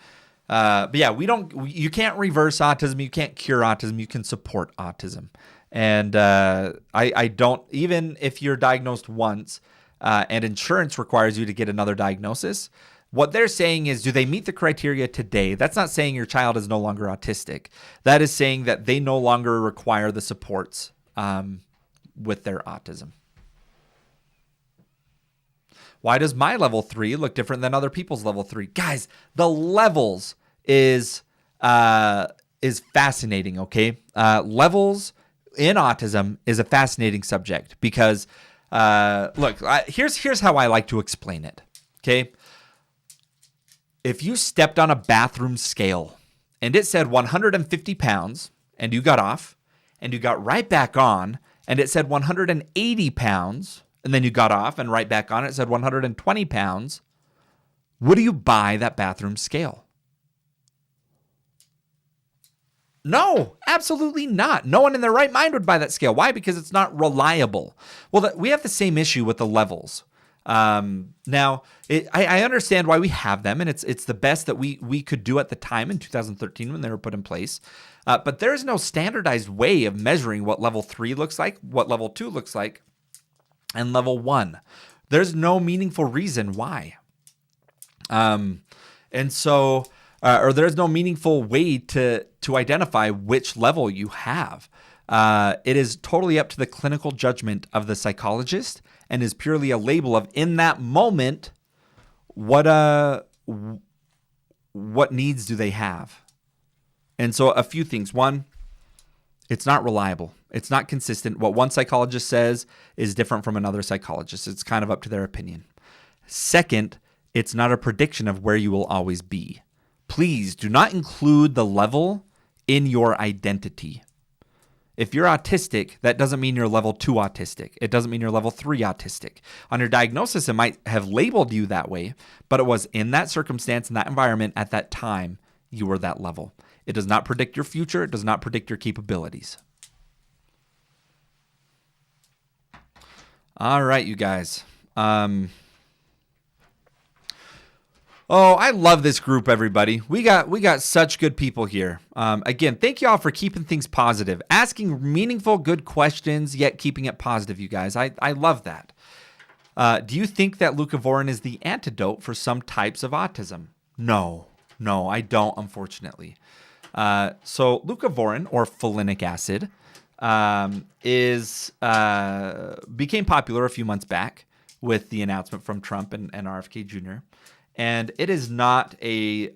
But yeah, you can't reverse autism. You can't cure autism. You can support autism. And I don't, even if you're diagnosed once and insurance requires you to get another diagnosis, what they're saying is, do they meet the criteria today? That's not saying your child is no longer autistic. That is saying that they no longer require the supports with their autism. Why does my level 3 look different than other people's level 3? Guys, the levels is fascinating, okay? Levels in autism is a fascinating subject because, here's how I like to explain it, okay? If you stepped on a bathroom scale and it said 150 pounds and you got off and you got right back on and it said 180 pounds and then you got off and right back on it said 120 pounds, would you buy that bathroom scale? No, absolutely not. No one in their right mind would buy that scale. Why? Because it's not reliable. Well, we have the same issue with the levels. Now, I understand why we have them, and it's the best that we could do at the time in 2013 when they were put in place. But there is no standardized way of measuring what level 3 looks like, what level 2 looks like, and level 1. There's no meaningful reason why. There's no meaningful way to identify which level you have. It is totally up to the clinical judgment of the psychologist and is purely a label of, in that moment, what needs do they have? And so a few things. One, it's not reliable. It's not consistent. What one psychologist says is different from another psychologist. It's kind of up to their opinion. Second, it's not a prediction of where you will always be. Please do not include the level in your identity. If you're autistic, that doesn't mean you're level 2 autistic. It doesn't mean you're level 3 autistic. On your diagnosis, it might have labeled you that way, but it was in that circumstance, in that environment, at that time, you were that level. It does not predict your future. It does not predict your capabilities. All right, you guys. I love this group, everybody. We got such good people here. Again, thank you all for keeping things positive, asking meaningful, good questions, yet keeping it positive, you guys. I love that. Do you think that leucovorin is the antidote for some types of autism? No, I don't, unfortunately. So leucovorin, or folinic acid, became popular a few months back with the announcement from Trump and RFK Jr., and it is not there's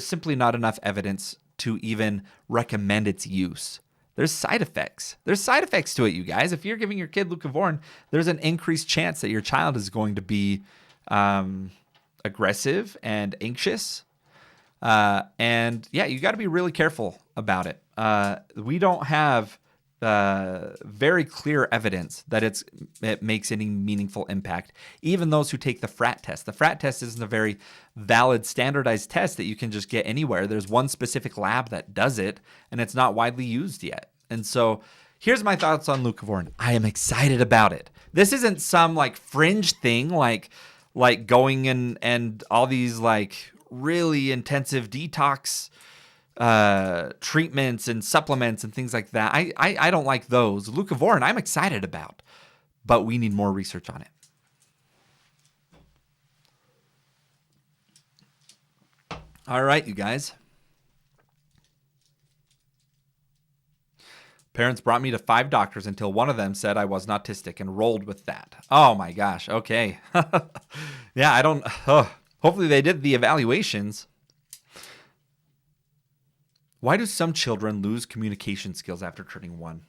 simply not enough evidence to even recommend its use. There's side effects. There's side effects to it, you guys. If you're giving your kid leucovorin, there's an increased chance that your child is going to be aggressive and anxious. And yeah, you got to be really careful about it. We don't have very clear evidence that it makes any meaningful impact. Even those who take the FRAT test. The FRAT test isn't a very valid standardized test that you can just get anywhere. There's one specific lab that does it, and it's not widely used yet. And so here's my thoughts on leucovorin. I am excited about it. This isn't some like fringe thing like going and all these like really intensive detox treatments and supplements and things like that. I don't like those. Leucovorin, I'm excited about, but we need more research on it. All right, you guys. Parents brought me to 5 doctors until one of them said I wasn't autistic and rolled with that. Oh my gosh. Okay. Yeah, I don't. Hopefully they did the evaluations. Why do some children lose communication skills after turning 1?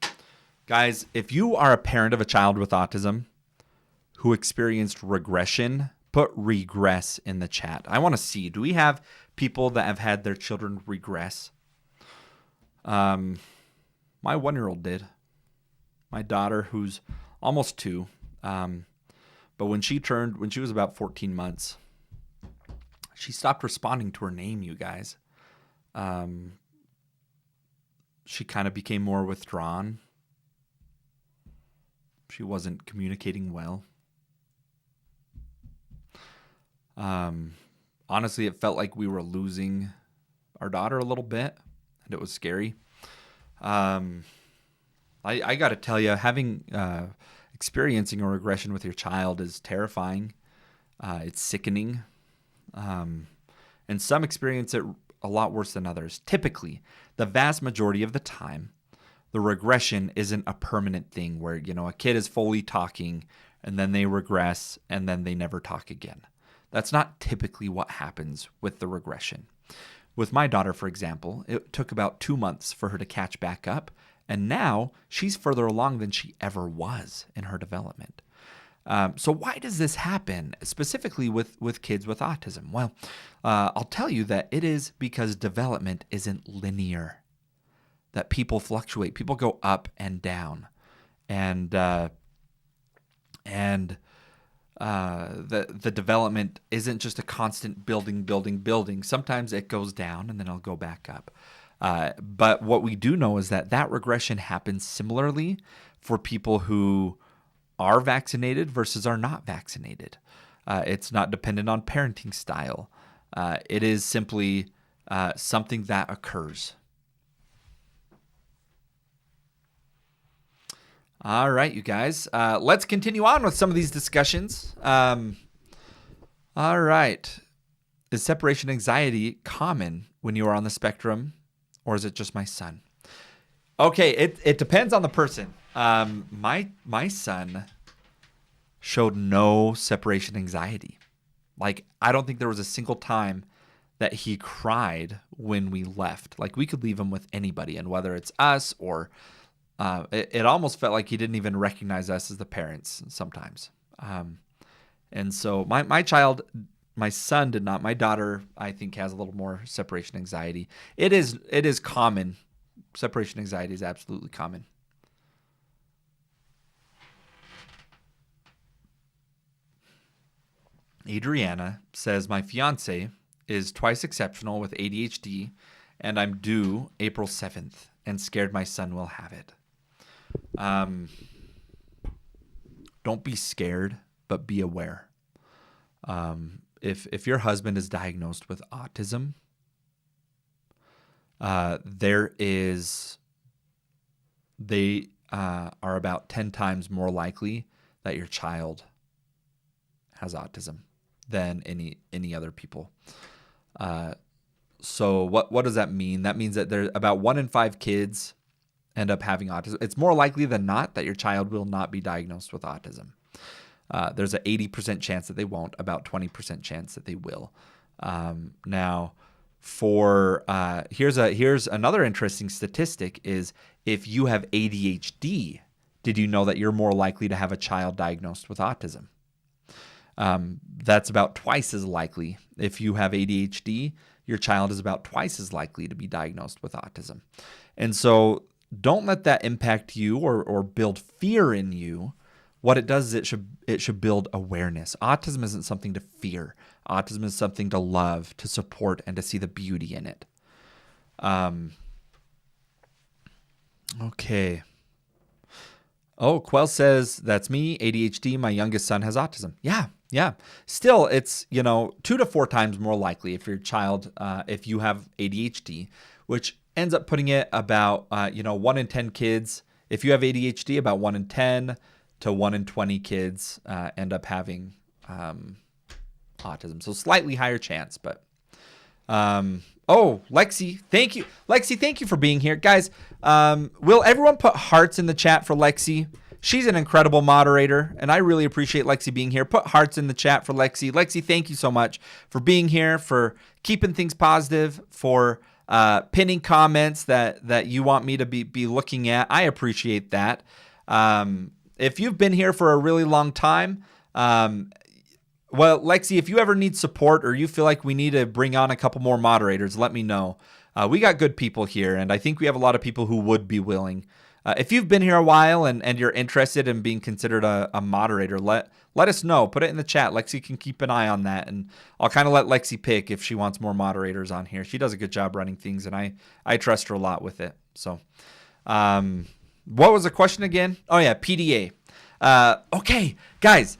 Guys, if you are a parent of a child with autism who experienced regression, put regress in the chat. I want to see. Do we have people that have had their children regress? My 1-year-old did. My daughter, who's almost 2, but when she was about 14 months, she stopped responding to her name, you guys. She kind of became more withdrawn. She wasn't communicating well. Honestly, it felt like we were losing our daughter a little bit, and it was scary. I got to tell you, having experiencing a regression with your child is terrifying. It's sickening, and some experience it a lot worse than others. Typically, the vast majority of the time, the regression isn't a permanent thing where, a kid is fully talking and then they regress and then they never talk again. That's not typically what happens with the regression. With my daughter, for example, it took about 2 months for her to catch back up, and now she's further along than she ever was in her development. So why does this happen, specifically with kids with autism? Well, I'll tell you that it is because development isn't linear, that people fluctuate. People go up and down, and the development isn't just a constant building. Sometimes it goes down and then it'll go back up. But what we do know is that regression happens similarly for people who are vaccinated versus are not vaccinated. It's not dependent on parenting style. It is simply something that occurs. All right, you guys. Let's continue on with some of these discussions. All right. Is separation anxiety common when you are on the spectrum, or is it just my son? Okay, it depends on the person. My son showed no separation anxiety. Like, I don't think there was a single time that he cried when we left. Like, we could leave him with anybody, and whether it's us or it almost felt like he didn't even recognize us as the parents sometimes. And so my son did not. My daughter, I think, has a little more separation anxiety. It is common. Separation anxiety is absolutely common. Adriana says, my fiance is twice exceptional with ADHD, and I'm due April 7th and scared my son will have it. Don't be scared, but be aware. If your husband is diagnosed with autism, they are about 10 times more likely that your child has autism than any other people. So what does that mean? That means that there's about 1 in 5 kids end up having autism. It's more likely than not that your child will not be diagnosed with autism. There's an 80% chance that they won't, about 20% chance that they will. Now, here's another interesting statistic is if you have ADHD, did you know that you're more likely to have a child diagnosed with autism? That's about twice as likely. If you have ADHD, your child is about twice as likely to be diagnosed with autism. And so don't let that impact you or build fear in you. What it does is it should build awareness. Autism isn't something to fear. Autism is something to love, to support, and to see the beauty in it. Okay. Oh, Quell says, that's me, ADHD. My youngest son has autism. Yeah, Yeah. Still, it's, 2 to 4 times more likely if your child, if you have ADHD, which ends up putting it about, 1 in 10 kids. If you have ADHD, about 1 in 10 to 1 in 20 kids end up having autism. So slightly higher chance, but Lexi, thank you. Lexi, thank you for being here. Guys, will everyone put hearts in the chat for Lexi? She's an incredible moderator, and I really appreciate Lexi being here. Put hearts in the chat for Lexi. Lexi, thank you so much for being here, for keeping things positive, for pinning comments that you want me to be looking at. I appreciate that. If you've been here for a really long time, well, Lexi, if you ever need support or you feel like we need to bring on a couple more moderators, let me know. We got good people here, and I think we have a lot of people who would be willing. If you've been here a while and you're interested in being considered a moderator, let us know. Put it in the chat. Lexi can keep an eye on that, and I'll kind of let Lexi pick if she wants more moderators on here. She does a good job running things, and I trust her a lot with it. So, what was the question again? Oh, yeah, PDA. Okay, guys,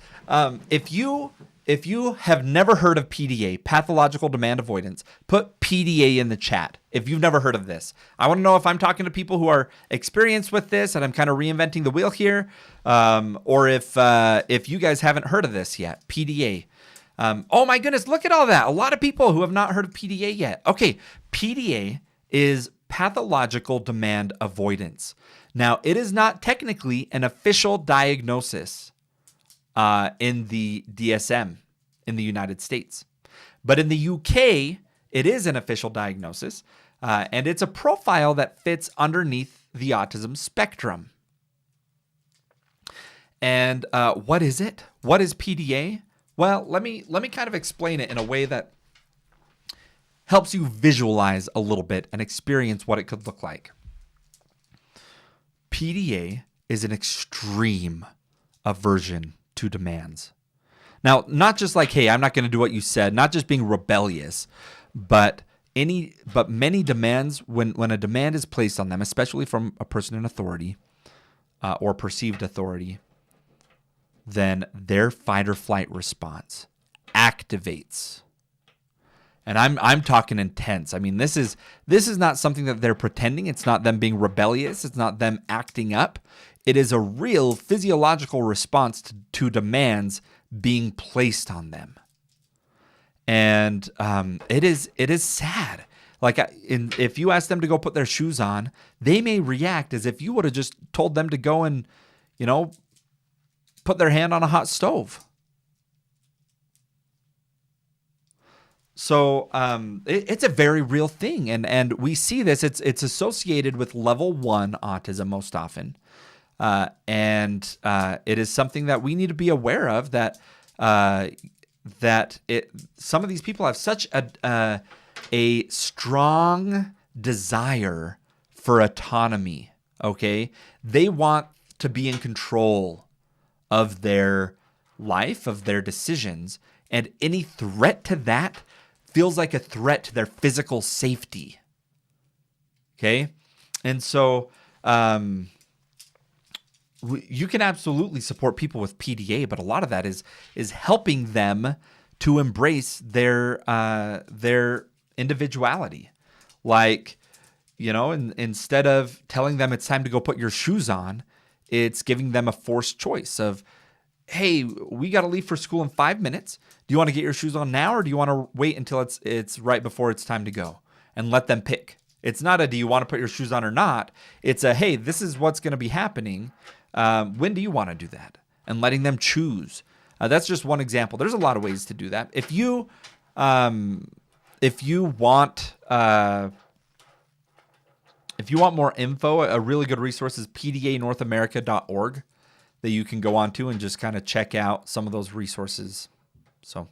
if you have never heard of PDA, pathological demand avoidance, put PDA in the chat if you've never heard of this. I want to know if I'm talking to people who are experienced with this and I'm kind of reinventing the wheel here, or if you guys haven't heard of this yet, PDA. Oh my goodness, look at all that. A lot of people who have not heard of PDA yet. Okay, PDA is pathological demand avoidance. Now, it is not technically an official diagnosis in the DSM in the United States. But in the UK, it is an official diagnosis, and it's a profile that fits underneath the autism spectrum. And what is it? What is PDA? Well, let me kind of explain it in a way that helps you visualize a little bit and experience what it could look like. PDA is an extreme aversion to demands. Now, not just like, hey, I'm not going to do what you said, not just being rebellious, but many demands, when a demand is placed on them, especially from a person in authority or perceived authority, then their fight or flight response activates. And I'm talking intense. I mean, this is not something that they're pretending. It's not them being rebellious. It's not them acting up. It is a real physiological response to demands being placed on them. And it is sad. Like if you ask them to go put their shoes on, they may react as if you would have just told them to go and, put their hand on a hot stove. So it's a very real thing. And we see this. It's associated with level 1 autism most often. And it is something that we need to be aware of, that some of these people have such a strong desire for autonomy. Okay, they want to be in control of their life, of their decisions, and any threat to that feels like a threat to their physical safety. Okay, and so you can absolutely support people with PDA, but a lot of that is helping them to embrace their individuality. Like, instead of telling them it's time to go put your shoes on, it's giving them a forced choice of, hey, we got to leave for school in 5 minutes. Do you want to get your shoes on now, or do you want to wait until it's right before it's time to go? And let them pick. It's not a, do you want to put your shoes on or not? It's a, hey, this is what's going to be happening. When do you want to do that? And letting them choose. That's just one example. There's a lot of ways to do that. If you want more info, a really good resource is pdanorthamerica.org that you can go on to and just kind of check out some of those resources. So,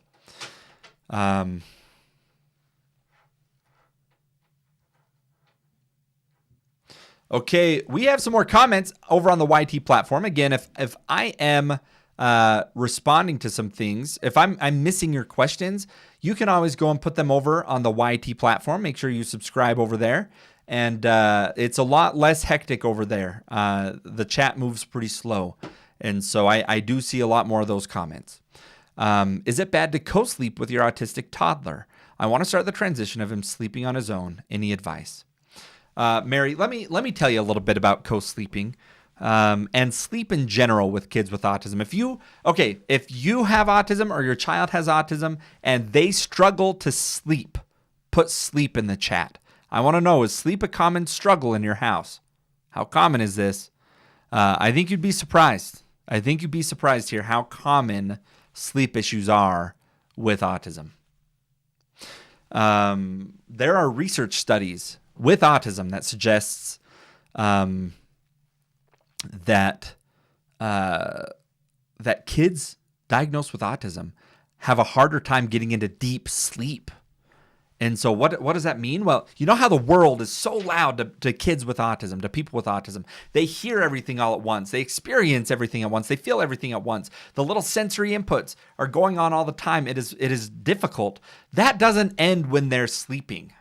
okay, we have some more comments over on the YT platform. Again, if I am responding to some things, if I'm missing your questions, you can always go and put them over on the YT platform. Make sure you subscribe over there. And it's a lot less hectic over there. The chat moves pretty slow. And so I do see a lot more of those comments. Is it bad to co-sleep with your autistic toddler? I want to start the transition of him sleeping on his own. Any advice? Mary, let me tell you a little bit about co-sleeping and sleep in general with kids with autism. If you have autism or your child has autism and they struggle to sleep, put sleep in the chat. I want to know, is sleep a common struggle in your house? How common is this? I think you'd be surprised. I think you'd be surprised here how common sleep issues are with autism. There are research studies with autism that suggests that kids diagnosed with autism have a harder time getting into deep sleep. And so what does that mean? Well, you know how the world is so loud to kids with autism, to people with autism. They hear everything all at once. They experience everything at once. They feel everything at once. The little sensory inputs are going on all the time. It is difficult. That doesn't end when they're sleeping.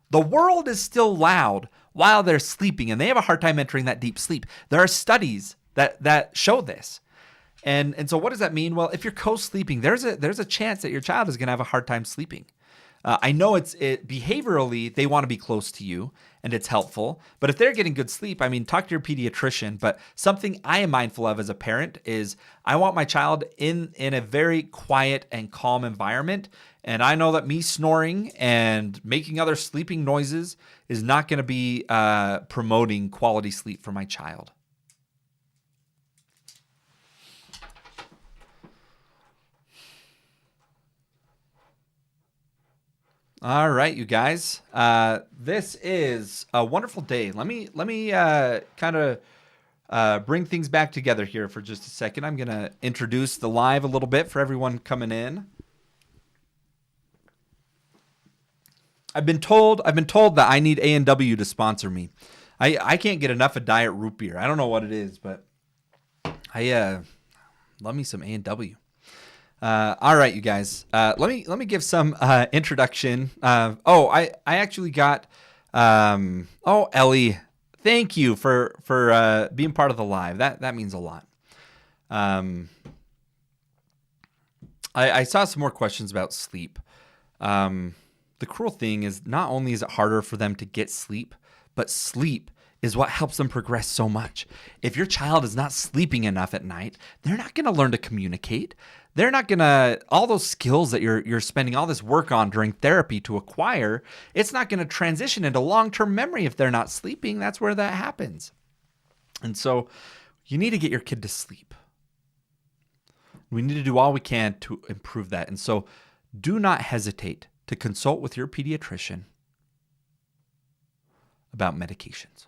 The world is still loud while they're sleeping, and they have a hard time entering that deep sleep. There are studies that show this. And so what does that mean? Well, if you're co-sleeping, there's a chance that your child is going to have a hard time sleeping. I know behaviorally, they want to be close to you and it's helpful, but if they're getting good sleep, I mean, talk to your pediatrician. But something I am mindful of as a parent is I want my child in a very quiet and calm environment. And I know that me snoring and making other sleeping noises is not going to be promoting quality sleep for my child. All right, you guys. This is a wonderful day. Let me kind of bring things back together here for just a second. I'm going to introduce the live a little bit for everyone coming in. I've been told that I need A&W to sponsor me. I can't get enough of Diet Root Beer. I don't know what it is, but I love me some A&W. All right, you guys. Let me give some introduction. I actually got. Ellie, thank you for being part of the live. That means a lot. I saw some more questions about sleep. The cruel thing is not only is it harder for them to get sleep, but sleep is what helps them progress so much. If your child is not sleeping enough at night, they're not going to learn to communicate. They're not going to, all those skills that you're spending all this work on during therapy to acquire, it's not going to transition into long-term memory if they're not sleeping. That's where that happens. And so you need to get your kid to sleep. We need to do all we can to improve that. And so do not hesitate to consult with your pediatrician about medications.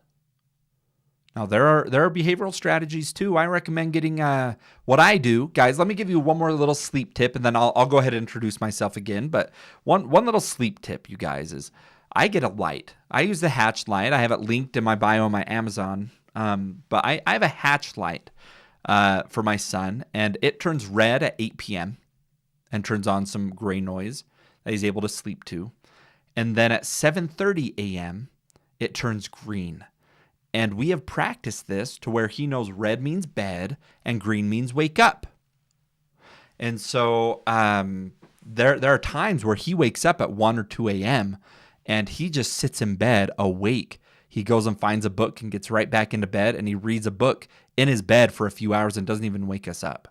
Now, there are behavioral strategies too. I recommend getting what I do. Guys, let me give you one more little sleep tip, and then I'll go ahead and introduce myself again. But one little sleep tip, you guys, is I get a light. I use the Hatch light. I have it linked in my bio on my Amazon. But I have a Hatch light for my son, and it turns red at 8 p.m. and turns on some gray noise that he's able to sleep to. And then at 7:30 a.m., it turns green. And we have practiced this to where he knows red means bed and green means wake up. And so there are times where he wakes up at 1 or 2 a.m. and he just sits in bed awake. He goes and finds a book and gets right back into bed, and he reads a book in his bed for a few hours and doesn't even wake us up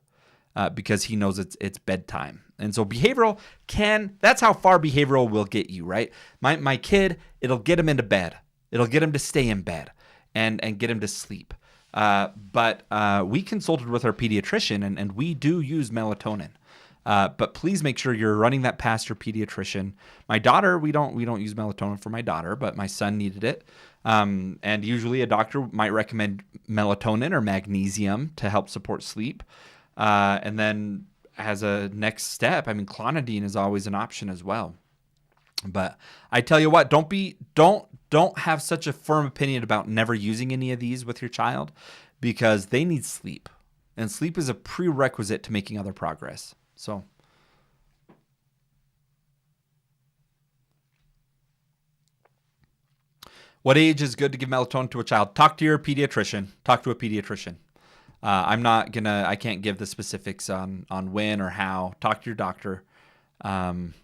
because he knows it's bedtime. And so that's how far behavioral will get you, right? My kid, it'll get him into bed. It'll get him to stay in bed. And get him to sleep. But we consulted with our pediatrician, and we do use melatonin. But please make sure you're running that past your pediatrician. My daughter, we don't use melatonin for my daughter, but my son needed it. And usually a doctor might recommend melatonin or magnesium to help support sleep. And then as a next step, clonidine is always an option as well. But I tell you what, don't have such a firm opinion about never using any of these with your child, because they need sleep, and sleep is a prerequisite to making other progress. So what age is good to give melatonin to a child? Talk to your pediatrician. Talk to a pediatrician. I can't give the specifics on when or how. Talk to your doctor. And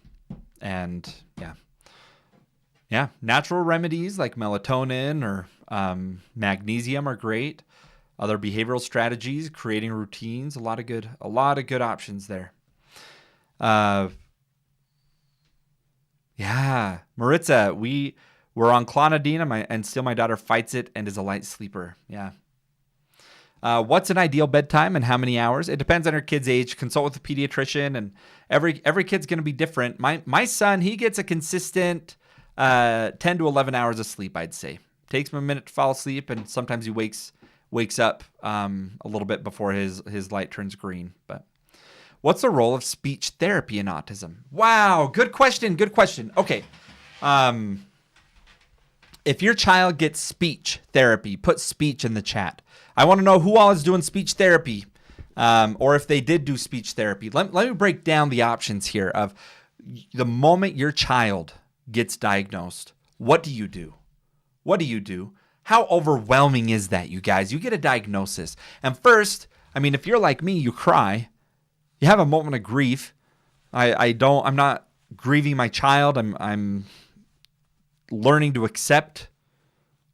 natural remedies like melatonin or magnesium are great. Other behavioral strategies, creating routines, a lot of good options there. Maritza, we're on clonidine, and still my daughter fights it and is a light sleeper. Yeah. What's an ideal bedtime and how many hours? It depends on your kid's age. Consult with a pediatrician, and every kid's going to be different. My son, he gets a consistent 10 to 11 hours of sleep, I'd say. Takes him a minute to fall asleep, and sometimes he wakes up a little bit before his light turns green. But what's the role of speech therapy in autism? Wow, good question. Okay. If your child gets speech therapy, put speech in the chat. I want to know who all is doing speech therapy, or if they did do speech therapy. Let me break down the options here of the moment your child gets diagnosed. What do you do? How overwhelming is that, you guys? You get a diagnosis. And first, if you're like me, you cry. You have a moment of grief. I'm not grieving my child. I'm learning to accept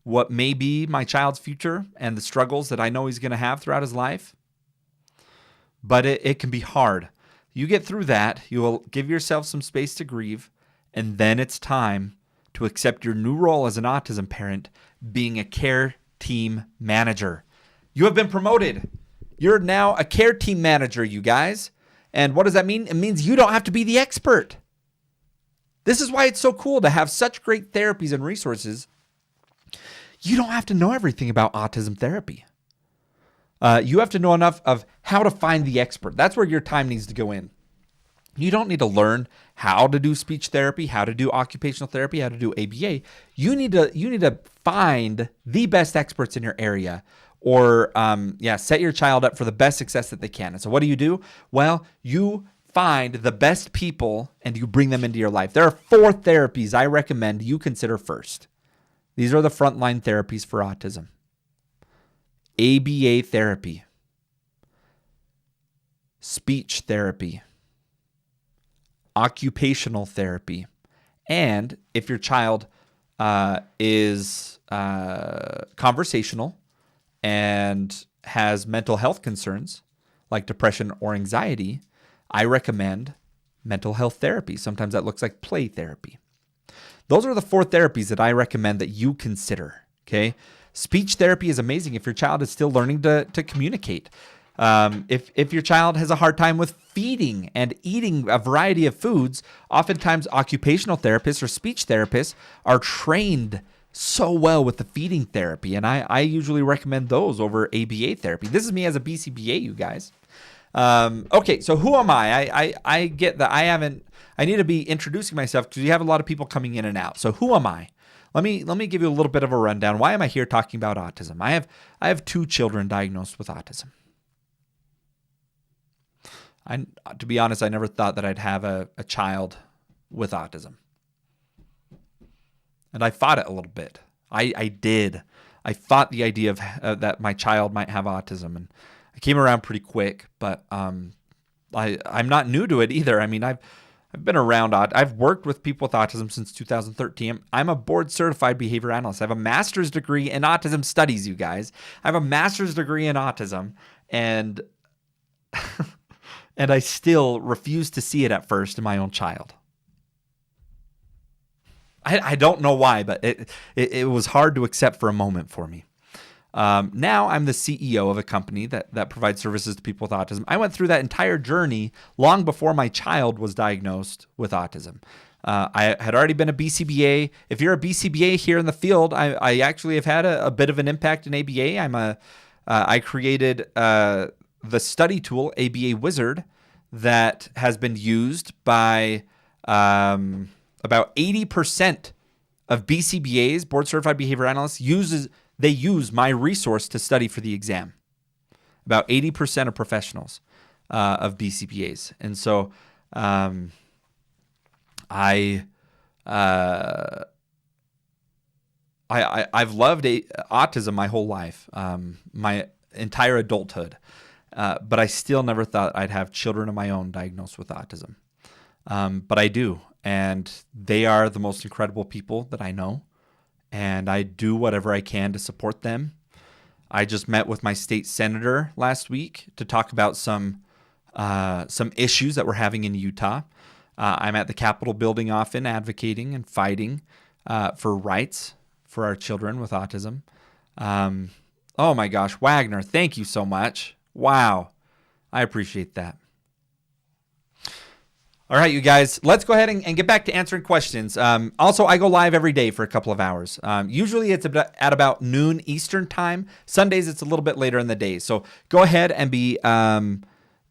what may be my child's future and the struggles that I know he's going to have throughout his life. But it can be hard. You get through that, you will give yourself some space to grieve, and then it's time to accept your new role as an autism parent, being a care team manager. You have been promoted. You're now a care team manager, you guys. And what does that mean? It means you don't have to be the expert. This is why it's so cool to have such great therapies and resources. You don't have to know everything about autism therapy. You have to know enough of how to find the expert. That's where your time needs to go in. You don't need to learn how to do speech therapy, how to do occupational therapy, how to do ABA. You need to find the best experts in your area, or set your child up for the best success that they can. And so what do? Well, you find the best people and you bring them into your life. There are 4 therapies I recommend you consider first. These are the frontline therapies for autism. ABA therapy, speech therapy, occupational therapy, and if your child is conversational and has mental health concerns like depression or anxiety, I recommend mental health therapy. Sometimes that looks like play therapy. Those are the 4 therapies that I recommend that you consider, okay? Speech therapy is amazing if your child is still learning to communicate. If your child has a hard time with feeding and eating a variety of foods, oftentimes occupational therapists or speech therapists are trained so well with the feeding therapy, and I usually recommend those over ABA therapy. This is me as a BCBA, you guys. Okay, so who am I? I get that I need to be introducing myself because you have a lot of people coming in and out. So who am I? Let me give you a little bit of a rundown. Why am I here talking about autism? I have 2 children diagnosed with autism. To be honest, I never thought that I'd have a child with autism. And I fought it a little bit. I did. I fought the idea of that my child might have autism, and I came around pretty quick. But I'm not new to it either. I've been around. I've worked with people with autism since 2013. I'm a board certified behavior analyst. I have a master's degree in autism studies, you guys. I have a master's degree in autism, and and I still refuse to see it at first in my own child. I don't know why, but it was hard to accept for a moment for me. Now I'm the CEO of a company that provides services to people with autism. I went through that entire journey long before my child was diagnosed with autism. I had already been a BCBA. If you're a BCBA here in the field, I actually have had a bit of an impact in ABA. I created the study tool ABA Wizard that has been used by about 80% of BCBAs, board certified behavior analysts, they use my resource to study for the exam. About 80% of professionals of BCBAs. And so I've loved autism my whole life. entire adulthood. But I still never thought I'd have children of my own diagnosed with autism. But I do. And they are the most incredible people that I know. And I do whatever I can to support them. I just met with my state senator last week to talk about some issues that we're having in Utah. I'm at the Capitol building often advocating and fighting for rights for our children with autism. Oh my gosh, Wagner, thank you so much. Wow, I appreciate that. All right, you guys, let's go ahead and get back to answering questions. Also, I go live every day for a couple of hours. Usually it's at about noon Eastern time. Sundays, it's a little bit later in the day. So go ahead and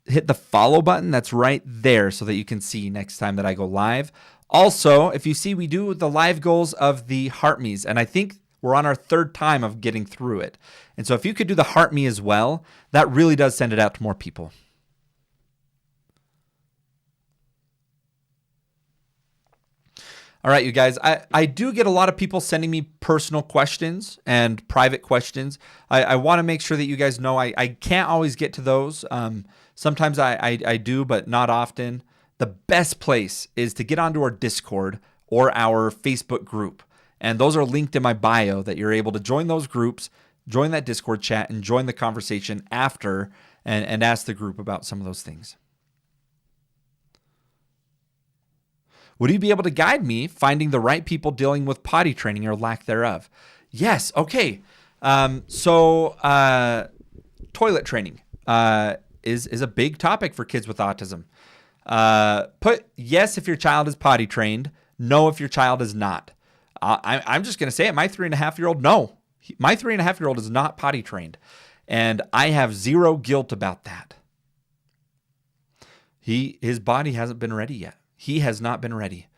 hit the follow button that's right there so that you can see next time that I go live. Also, if you see, we do the live goals of the Heart Me's, and I think we're on our third time of getting through it. And so if you could do the Heart Me as well, that really does send it out to more people. All right, you guys, I do get a lot of people sending me personal questions and private questions. I want to make sure that you guys know I can't always get to those. Sometimes I do, but not often. The best place is to get onto our Discord or our Facebook group. And those are linked in my bio that you're able to join those groups, join that Discord chat, and join the conversation after and ask the group about some of those things. Would you be able to guide me finding the right people dealing with potty training or lack thereof? Yes. Okay. So toilet training is a big topic for kids with autism. Put yes if your child is potty trained, no if your child is not. I'm just going to say it. My 3.5-year-old, no. My 3.5-year-old is not potty trained. And I have zero guilt about that. His body hasn't been ready yet. He has not been ready.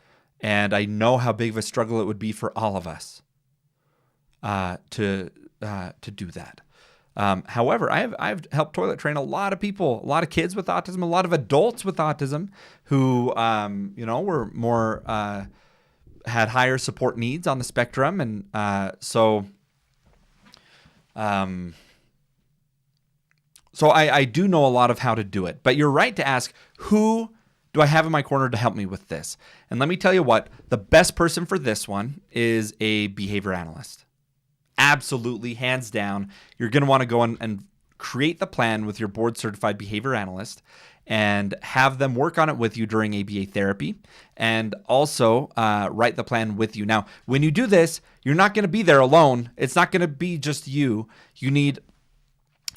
And I know how big of a struggle it would be for all of us to do that. However, I've helped toilet train a lot of people, a lot of kids with autism, a lot of adults with autism who, were more, had higher support needs on the spectrum. And so I do know a lot of how to do it. But you're right to ask, who do I have in my corner to help me with this? And let me tell you what, the best person for this one is a behavior analyst. Absolutely, hands down. You're going to want to go and create the plan with your board certified behavior analyst and have them work on it with you during ABA therapy and also write the plan with you. Now, when you do this, you're not going to be there alone. It's not going to be just you. You need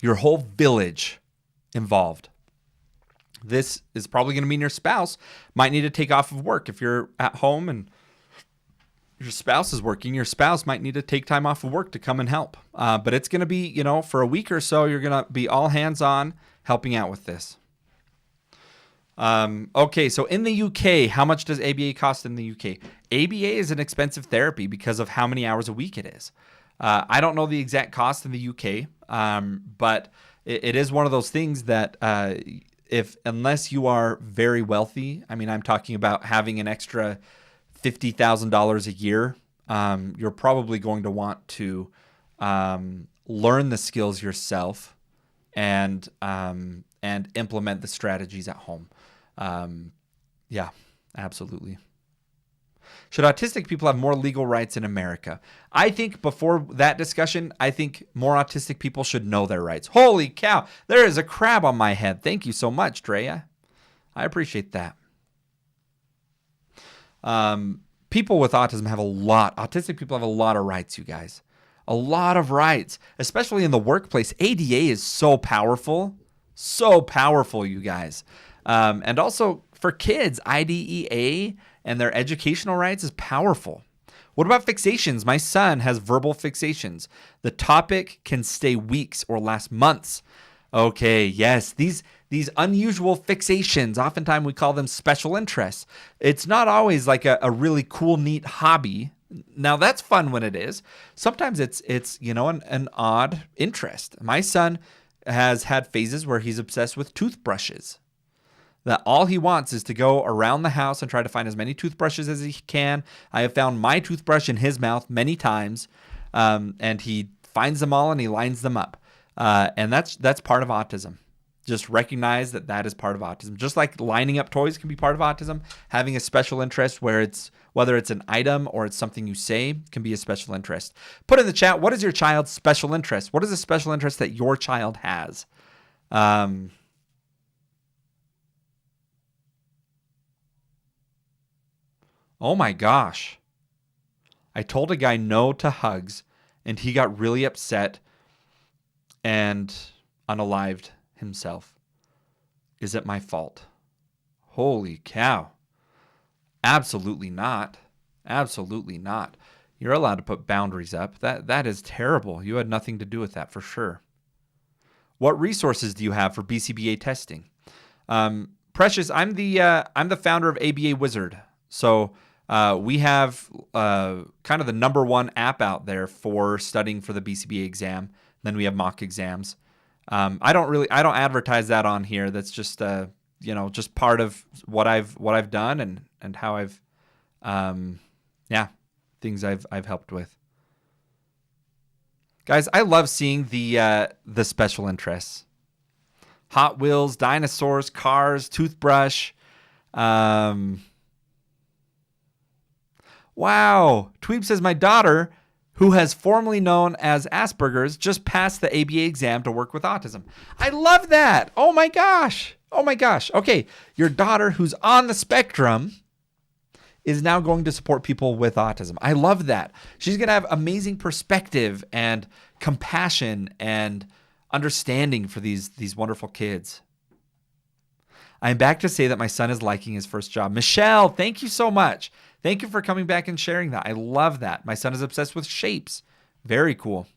your whole village involved. This is probably going to mean your spouse might need to take off of work. If you're at home and your spouse is working, your spouse might need to take time off of work to come and help. But it's going to be, for a week or so, you're going to be all hands on helping out with this. Okay, so in the UK, how much does ABA cost in the UK? ABA is an expensive therapy because of how many hours a week it is. I don't know the exact cost in the UK, but it is one of those things that unless you are very wealthy, I mean, I'm talking about having an extra $50,000 a year, you're probably going to want to learn the skills yourself and implement the strategies at home. Yeah, absolutely. Should autistic people have more legal rights in America? I think before that discussion, I think more autistic people should know their rights. Holy cow, there is a crab on my head. Thank you so much, Drea. I appreciate that. People with autism have autistic people have a lot of rights, you guys. A lot of rights, especially in the workplace. ADA is so powerful, you guys. And also for kids, IDEA and their educational rights is powerful. What about fixations? My son has verbal fixations. The topic can stay weeks or last months. Okay, yes, these unusual fixations, oftentimes we call them special interests. It's not always like a really cool, neat hobby. Now that's fun when it is. Sometimes it's an odd interest. My son has had phases where he's obsessed with toothbrushes. That all he wants is to go around the house and try to find as many toothbrushes as he can. I have found my toothbrush in his mouth many times, and he finds them all and he lines them up. And that's part of autism. Just recognize that that is part of autism. Just like lining up toys can be part of autism, having a special interest whether it's an item or it's something you say can be a special interest. Put in the chat, what is your child's special interest? What is a special interest that your child has? Oh my gosh. I told a guy no to hugs and he got really upset and unalived himself. Is it my fault? Holy cow. Absolutely not. Absolutely not. You're allowed to put boundaries up. That is terrible. You had nothing to do with that for sure. What resources do you have for BCBA testing? Precious, I'm the founder of ABA Wizard. So we have kind of the number one app out there for studying for the BCBA exam. Then we have mock exams. I don't advertise that on here. That's just just part of what I've done and how I've things I've helped with. Guys, I love seeing the special interests. Hot Wheels, dinosaurs, cars, toothbrush. Wow. Tweeb says my daughter, who has formerly known as Asperger's, just passed the ABA exam to work with autism. I love that. Oh my gosh. Okay, your daughter who's on the spectrum is now going to support people with autism. I love that. She's going to have amazing perspective and compassion and understanding for these wonderful kids. I'm back to say that my son is liking his first job. Michelle, thank you so much. Thank you for coming back and sharing that. I love that. My son is obsessed with shapes. Very cool.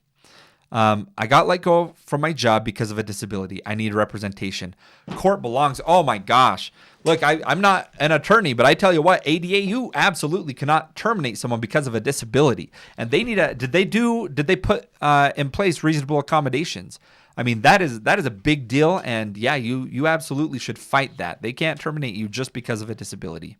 I got let go from my job because of a disability. I need representation. Court belongs. Oh my gosh. Look, I'm not an attorney, but I tell you what, ADA, you absolutely cannot terminate someone because of a disability. And they need did they put in place reasonable accommodations? I mean, that is a big deal. And yeah, you absolutely should fight that. They can't terminate you just because of a disability.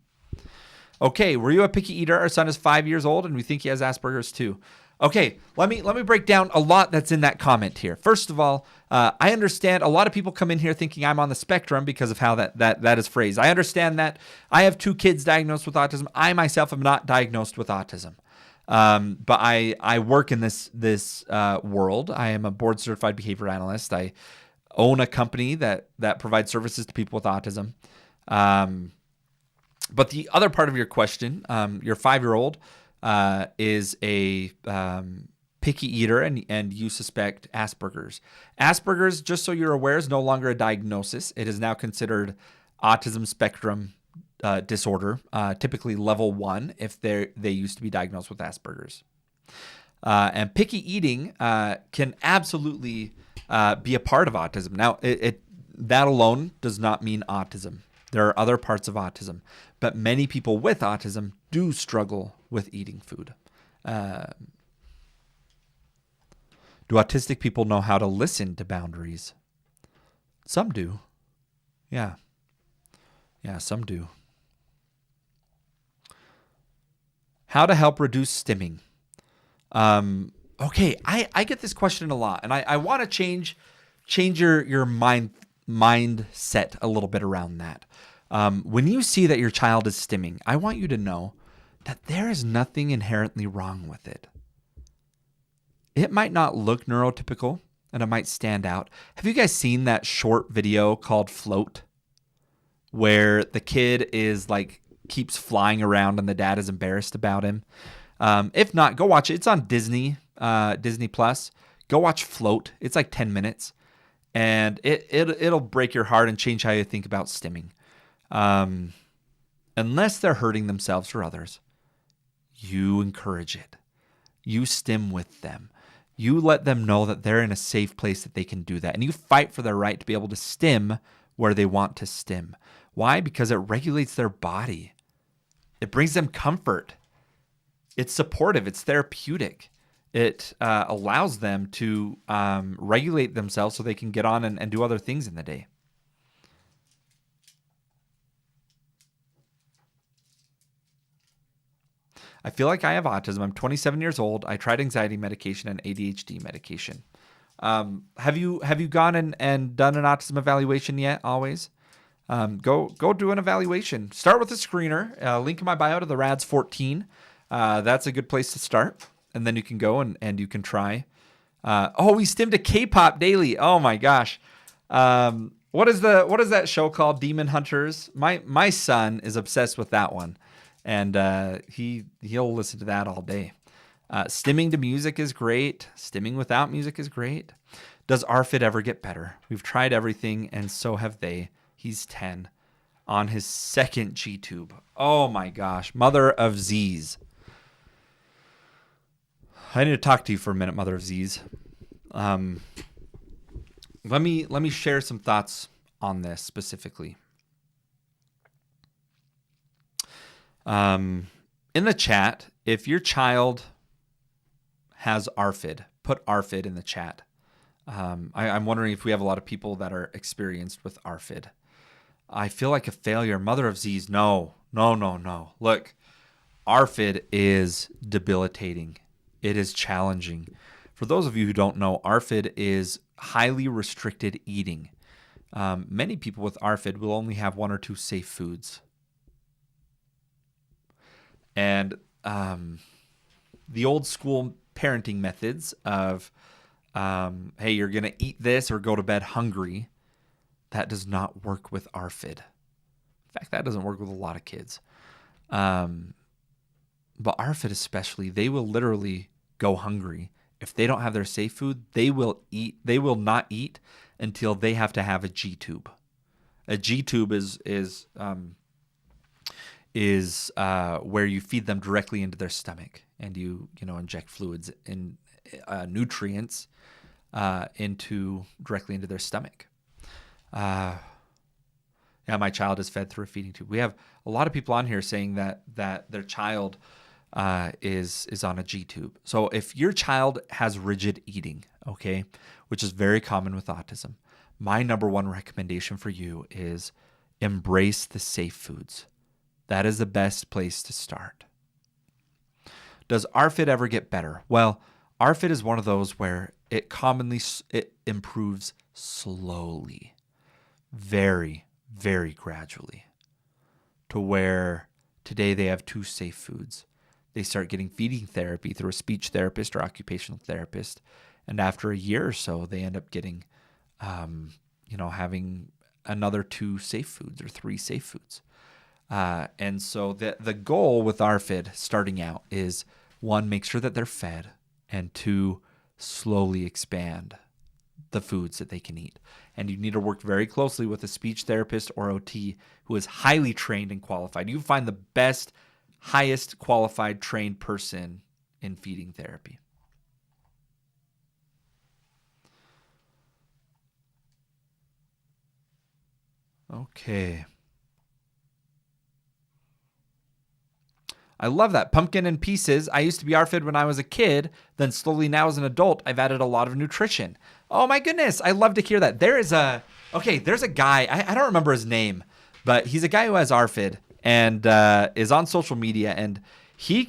Okay, were you a picky eater? Our son is 5 years old and we think he has Asperger's too. Okay, let me break down a lot that's in that comment here. First of all, I understand a lot of people come in here thinking I'm on the spectrum because of how that is phrased. I understand that. I have 2 kids diagnosed with autism. I myself am not diagnosed with autism. But I work in this world. I am a board certified behavior analyst. I own a company that provides services to people with autism. But the other part of your question, your 5-year-old is a picky eater and you suspect Asperger's. Asperger's, just so you're aware, is no longer a diagnosis. It is now considered autism spectrum disorder, typically level 1 if they used to be diagnosed with Asperger's. And picky eating can absolutely be a part of autism. Now, that alone does not mean autism. There are other parts of autism, but many people with autism do struggle with eating food. Do autistic people know how to listen to boundaries? Some do. Yeah, some do. How to help reduce stimming? Okay, I get this question a lot, and I want to change your mindset a little bit around that. When you see that your child is stimming, I want you to know that there is nothing inherently wrong with it. It might not look neurotypical and it might stand out. Have you guys seen that short video called Float, where the kid is keeps flying around and the dad is embarrassed about him? If not, go watch it. It's on Disney Plus. Go watch Float. It's 10 minutes. And it'll break your heart and change how you think about stimming. Unless they're hurting themselves or others, you encourage it. You stim with them. You let them know that they're in a safe place that they can do that. And you fight for their right to be able to stim where they want to stim. Why? Because it regulates their body. It brings them comfort. It's supportive. It's therapeutic. It allows them to regulate themselves so they can get on and do other things in the day. I feel like I have autism. I'm 27 years old. I tried anxiety medication and ADHD medication. Have you gone and done an autism evaluation yet? Always. Go do an evaluation. Start with a screener. Link in my bio to the RADS 14. That's a good place to start. And then you can go and you can try. We stimmed a K-pop daily. Oh my gosh. What is that show called? Demon Hunters. My son is obsessed with that one, and he'll listen to that all day. Stimming to music is great. Stimming without music is great. Does ARFID ever get better? We've tried everything, and so have they. He's 10, on his second G-tube. Oh my gosh, mother of Z's. I need to talk to you for a minute, mother of Z's. Let me share some thoughts on this specifically. In the chat, if your child has ARFID, put ARFID in the chat. I'm wondering if we have a lot of people that are experienced with ARFID. I feel like a failure. Mother of Z's, no. Look, ARFID is debilitating. It is challenging. For those of you who don't know, ARFID is highly restricted eating. Many people with ARFID will only have 1 or 2 safe foods. And the old school parenting methods of, hey, you're going to eat this or go to bed hungry, that does not work with ARFID. In fact, that doesn't work with a lot of kids. But ARFID especially, they will literally go hungry. If they don't have their safe food, they will not eat until they have to have a G-tube. A G-tube is where you feed them directly into their stomach, and you inject fluids and nutrients directly into their stomach. My child is fed through a feeding tube. We have a lot of people on here saying that their child is on a G-tube. So if your child has rigid eating, okay, which is very common with autism, my number one recommendation for you is embrace the safe foods. That is the best place to start. Does ARFID ever get better? Well, ARFID is one of those where it improves slowly, very, very gradually, to where today they have 2 safe foods. They start getting feeding therapy through a speech therapist or occupational therapist. And after a year or so, they end up getting, having another 2 safe foods or 3 safe foods. And so the goal with ARFID starting out is, 1, make sure that they're fed, and 2, slowly expand the foods that they can eat. And you need to work very closely with a speech therapist or OT who is highly trained and qualified. You find the best, highest qualified trained person in feeding therapy. Okay. I love that. Pumpkin in pieces. I used to be ARFID when I was a kid. Then slowly now as an adult, I've added a lot of nutrition. Oh my goodness. I love to hear that. There's a guy. I don't remember his name, but he's a guy who has ARFID and is on social media. And he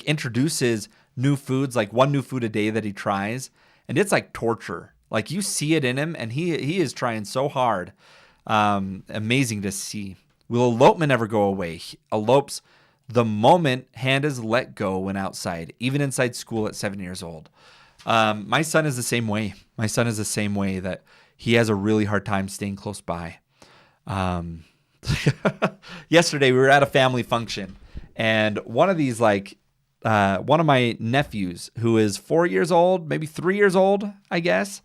introduces new foods, like 1 new food a day that he tries. And it's like torture. Like you see it in him, and he is trying so hard. Amazing to see. Will elopement ever go away? He elopes the moment hand is let go when outside, even inside school at 7 years old. My son is the same way. My son is the same way, that he has a really hard time staying close by. Yesterday we were at a family function, and one of my nephews, who is 4 years old, maybe 3 years old, I guess,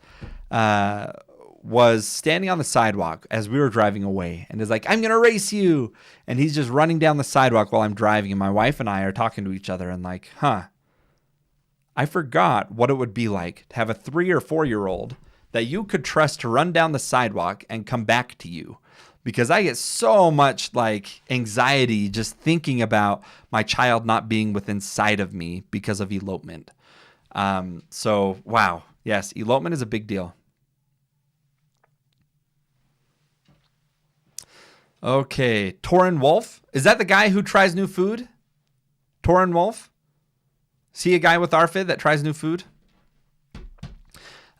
was standing on the sidewalk as we were driving away, and is like, "I'm going to race you." And he's just running down the sidewalk while I'm driving. And my wife and I are talking to each other and like, I forgot what it would be like to have a 3 or 4 year old that you could trust to run down the sidewalk and come back to you. Because I get so much anxiety just thinking about my child not being within sight of me because of elopement. So wow. Yes. Elopement is a big deal. Okay, Torin Wolf. Is that the guy who tries new food? Torin Wolf? See a guy with ARFID that tries new food?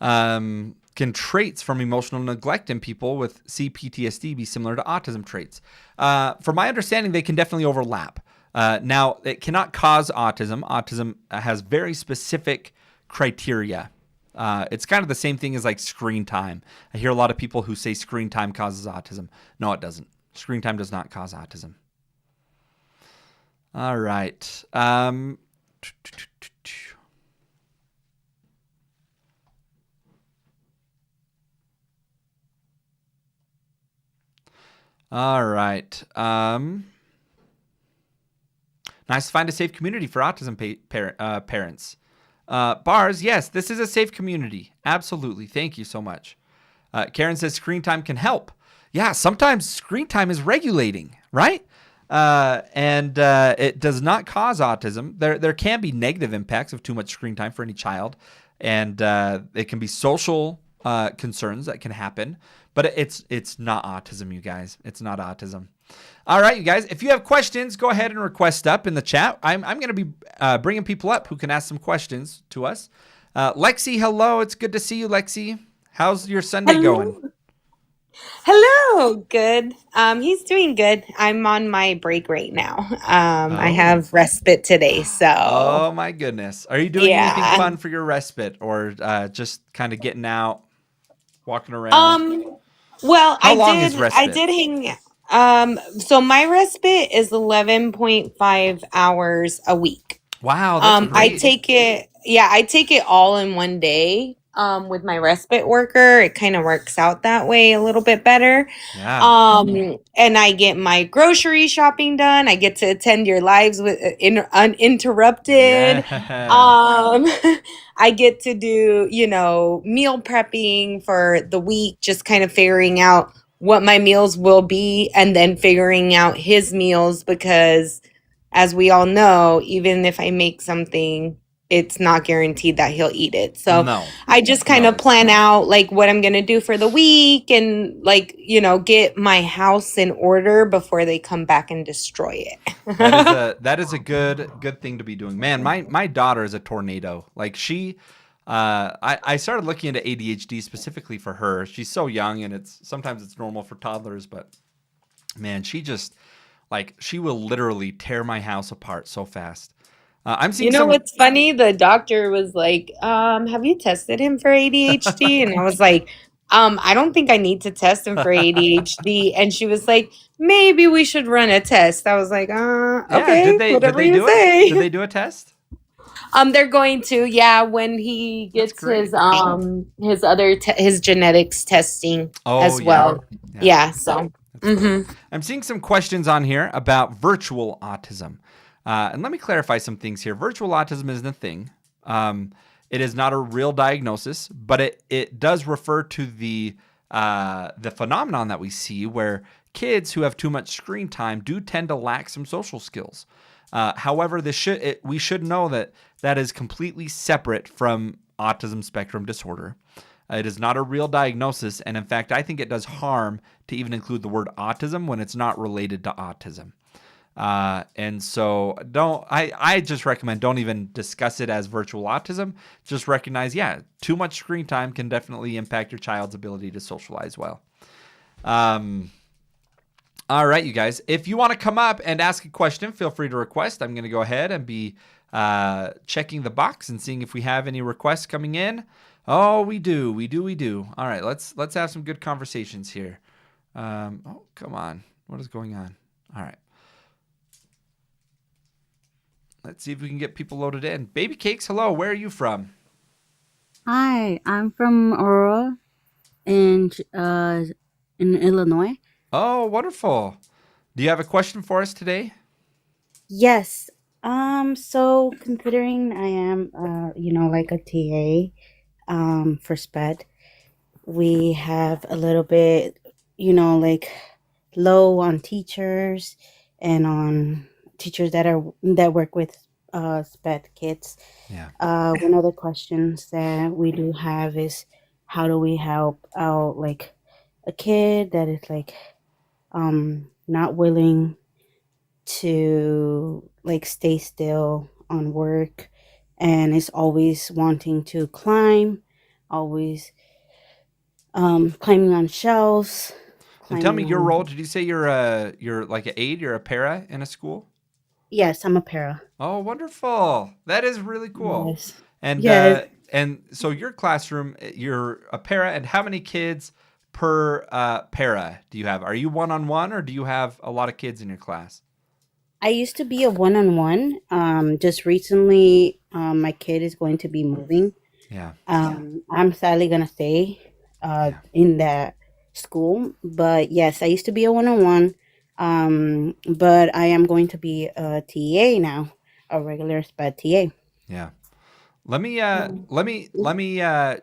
Can traits from emotional neglect in people with CPTSD be similar to autism traits? From my understanding, they can definitely overlap. Now, it cannot cause autism. Autism has very specific criteria. It's kind of the same thing as like screen time. I hear a lot of people who say screen time causes autism. No, it doesn't. Screen time does not cause autism. All right. All right. Nice to find a safe community for autism parents. Bars, yes, this is a safe community. Absolutely. Thank you so much. Karen says screen time can help. Yeah, sometimes screen time is regulating, right? And it does not cause autism. There can be negative impacts of too much screen time for any child, and it can be social concerns that can happen. But it's not autism, you guys. It's not autism. All right, you guys. If you have questions, go ahead and request up in the chat. I'm going to be bringing people up who can ask some questions to us. Lexi, hello. It's good to see you, Lexi. How's your Sunday going? Hello. Hello. Good. He's doing good. I'm on my break right now. I Oh. have respite today, so Oh my goodness. Are you doing anything yeah. fun for your respite or just kind of getting out, walking around? Um, well, How long is I respite? did hang so my respite is 11.5 hours a week. Wow, that's I great. take it, yeah, I take it all in one day. With my respite worker, it kind of works out that way a little bit better. Yeah. And I get my grocery shopping done. I get to attend your lives with uninterrupted. Yeah. Um, I get to do, meal prepping for the week, just kind of figuring out what my meals will be and then figuring out his meals because as we all know, even if I make something, it's not guaranteed that he'll eat it. So No. I just kind No, of it's plan not. out like what I'm going to do for the week and like, get my house in order before they come back and destroy it. That is a good thing to be doing. Man, my daughter is a tornado. Like I started looking into ADHD specifically for her. She's so young and sometimes it's normal for toddlers, but man, she just like she will literally tear my house apart so fast. I'm seeing You know some. what's funny? The doctor was like, have you tested him for ADHD? And I was like, I don't think I need to test him for ADHD. And she was like, maybe we should run a test. I was like, Yeah, okay, did whatever they you do it? Did say. they do a test? They're going to, yeah, when he That's gets great. his genetics testing Oh as yeah, well. yeah, Yeah, so that's great. mhm. I'm seeing some questions on here about virtual autism, and let me clarify some things here. Virtual autism isn't a thing. Um, it is not a real diagnosis, but it does refer to the phenomenon that we see where kids who have too much screen time do tend to lack some social skills. However, we should know that that is completely separate from autism spectrum disorder. It is not a real diagnosis, and in fact, I think it does harm to even include the word autism when it's not related to autism. And so I just recommend don't even discuss it as virtual autism. Just recognize, yeah, too much screen time can definitely impact your child's ability to socialize well. Um, all right, you guys. If you want to come up and ask a question, feel free to request. I'm going to go ahead and be checking the box and seeing if we have any requests coming in. Oh, we do. We do. All right, let's have some good conversations here. Oh, come on. What is going on? All right. Let's see if we can get people loaded in. Baby Cakes, hello. Where are you from? Hi, I'm from Aurora in Illinois. Oh, wonderful. Do you have a question for us today? Yes. So considering I am like a TA for SPED, we have a little bit, like low on teachers and on teachers that work with SPED kids. Yeah. One of the questions that we do have is how do we help out like a kid that is like not willing to like stay still on work and is always wanting to climb always climbing on shelves, And tell me climbing your role. on. Did you say you're like an aide? You're a para in a school? Yes, I'm a para. Oh, wonderful! That is really cool. Yes. And Yes. uh, and so your classroom, you're a para, and how many kids per para do you have? Are you one on one, or do you have a lot of kids in your class? I used to be a one-on-one. Just recently, my kid is going to be moving. Yeah, I'm sadly gonna stay yeah, in that school, but yes, I used to be a one-on-one. But I am going to be a TA now, a regular sped TA. yeah. Let me Yeah.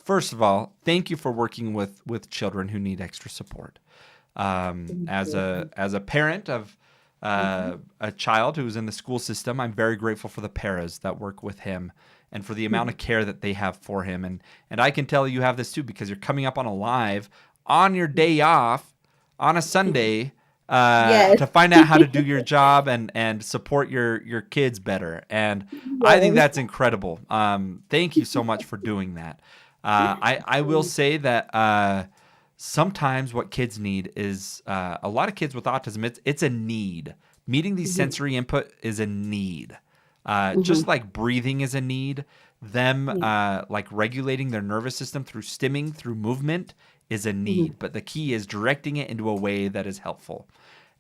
first of all, thank you for working with children who need extra support. Thank As a you. as a parent of Mhm. a child who's in the school system, I'm very grateful for the paras that work with him and for the amount of care that they have for him. And I can tell you have this too because you're coming up on a live on your day off on a Sunday Yes. to find out how to do your job and support your kids better. And I think Yes. that's incredible. Thank you so much for doing that. I will say that sometimes what kids need is a lot of kids with autism. It's a need. Meeting these Mhm. sensory input is a need. Mhm. Just like breathing is a need, them Yeah. like regulating their nervous system through stimming, through movement is a Mhm. need. But the key is directing it into a way that is helpful.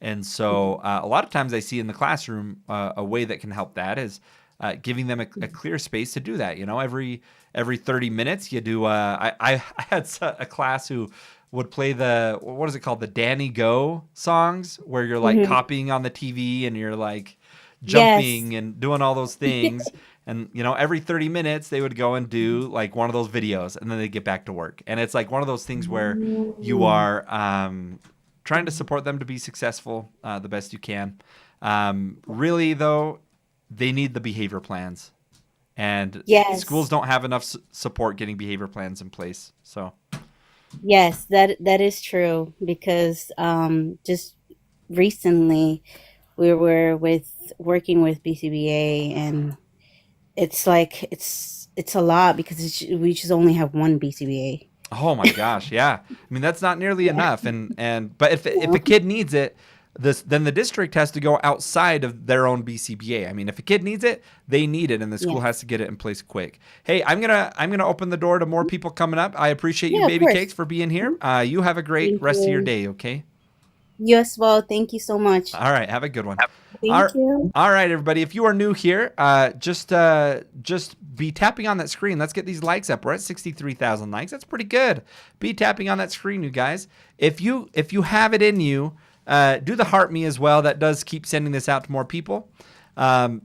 And so Mhm. a lot of times I see in the classroom a way that can help that is giving them a clear space to do that. You know, every 30 minutes you do. I had a class who would play the what is it called, the Danny Go songs where you're like Mhm. copying on the TV and you're like Yes. jumping and doing all those things. And you know, every 30 minutes they would go and do like one of those videos and then they get back to work. And it's like one of those things where you Mm. are trying to support them to be successful the best you can. Really, though, they need the behavior plans, and schools Yes. don't have enough support getting behavior plans in place. So, Yes, that is true because just recently we were with working with BCBA, and it's like it's a lot because we just only have one BCBA. oh my gosh, yeah. I mean, that's not nearly Yeah. enough. And but if a No. kid needs it, this then the district has to go outside of their own BCBA. I mean, if a kid needs it, they need it, and the school has Yes. to get it in place quick. Hey, I'm gonna open the door to more people coming up. I appreciate you, Yeah, of baby course. cakes, for being here. Mhm. You have a great Thank rest of your you. day. Okay. You as well. Thank you so much. All right, have a good one. Thank All you. all right, everybody. If you are new here, just be tapping on that screen. Let's get these likes up. We're at 63,000 likes. That's pretty good. Be tapping on that screen, you guys. If you have it in you, do the heart me as well. That does keep sending this out to more people. Um,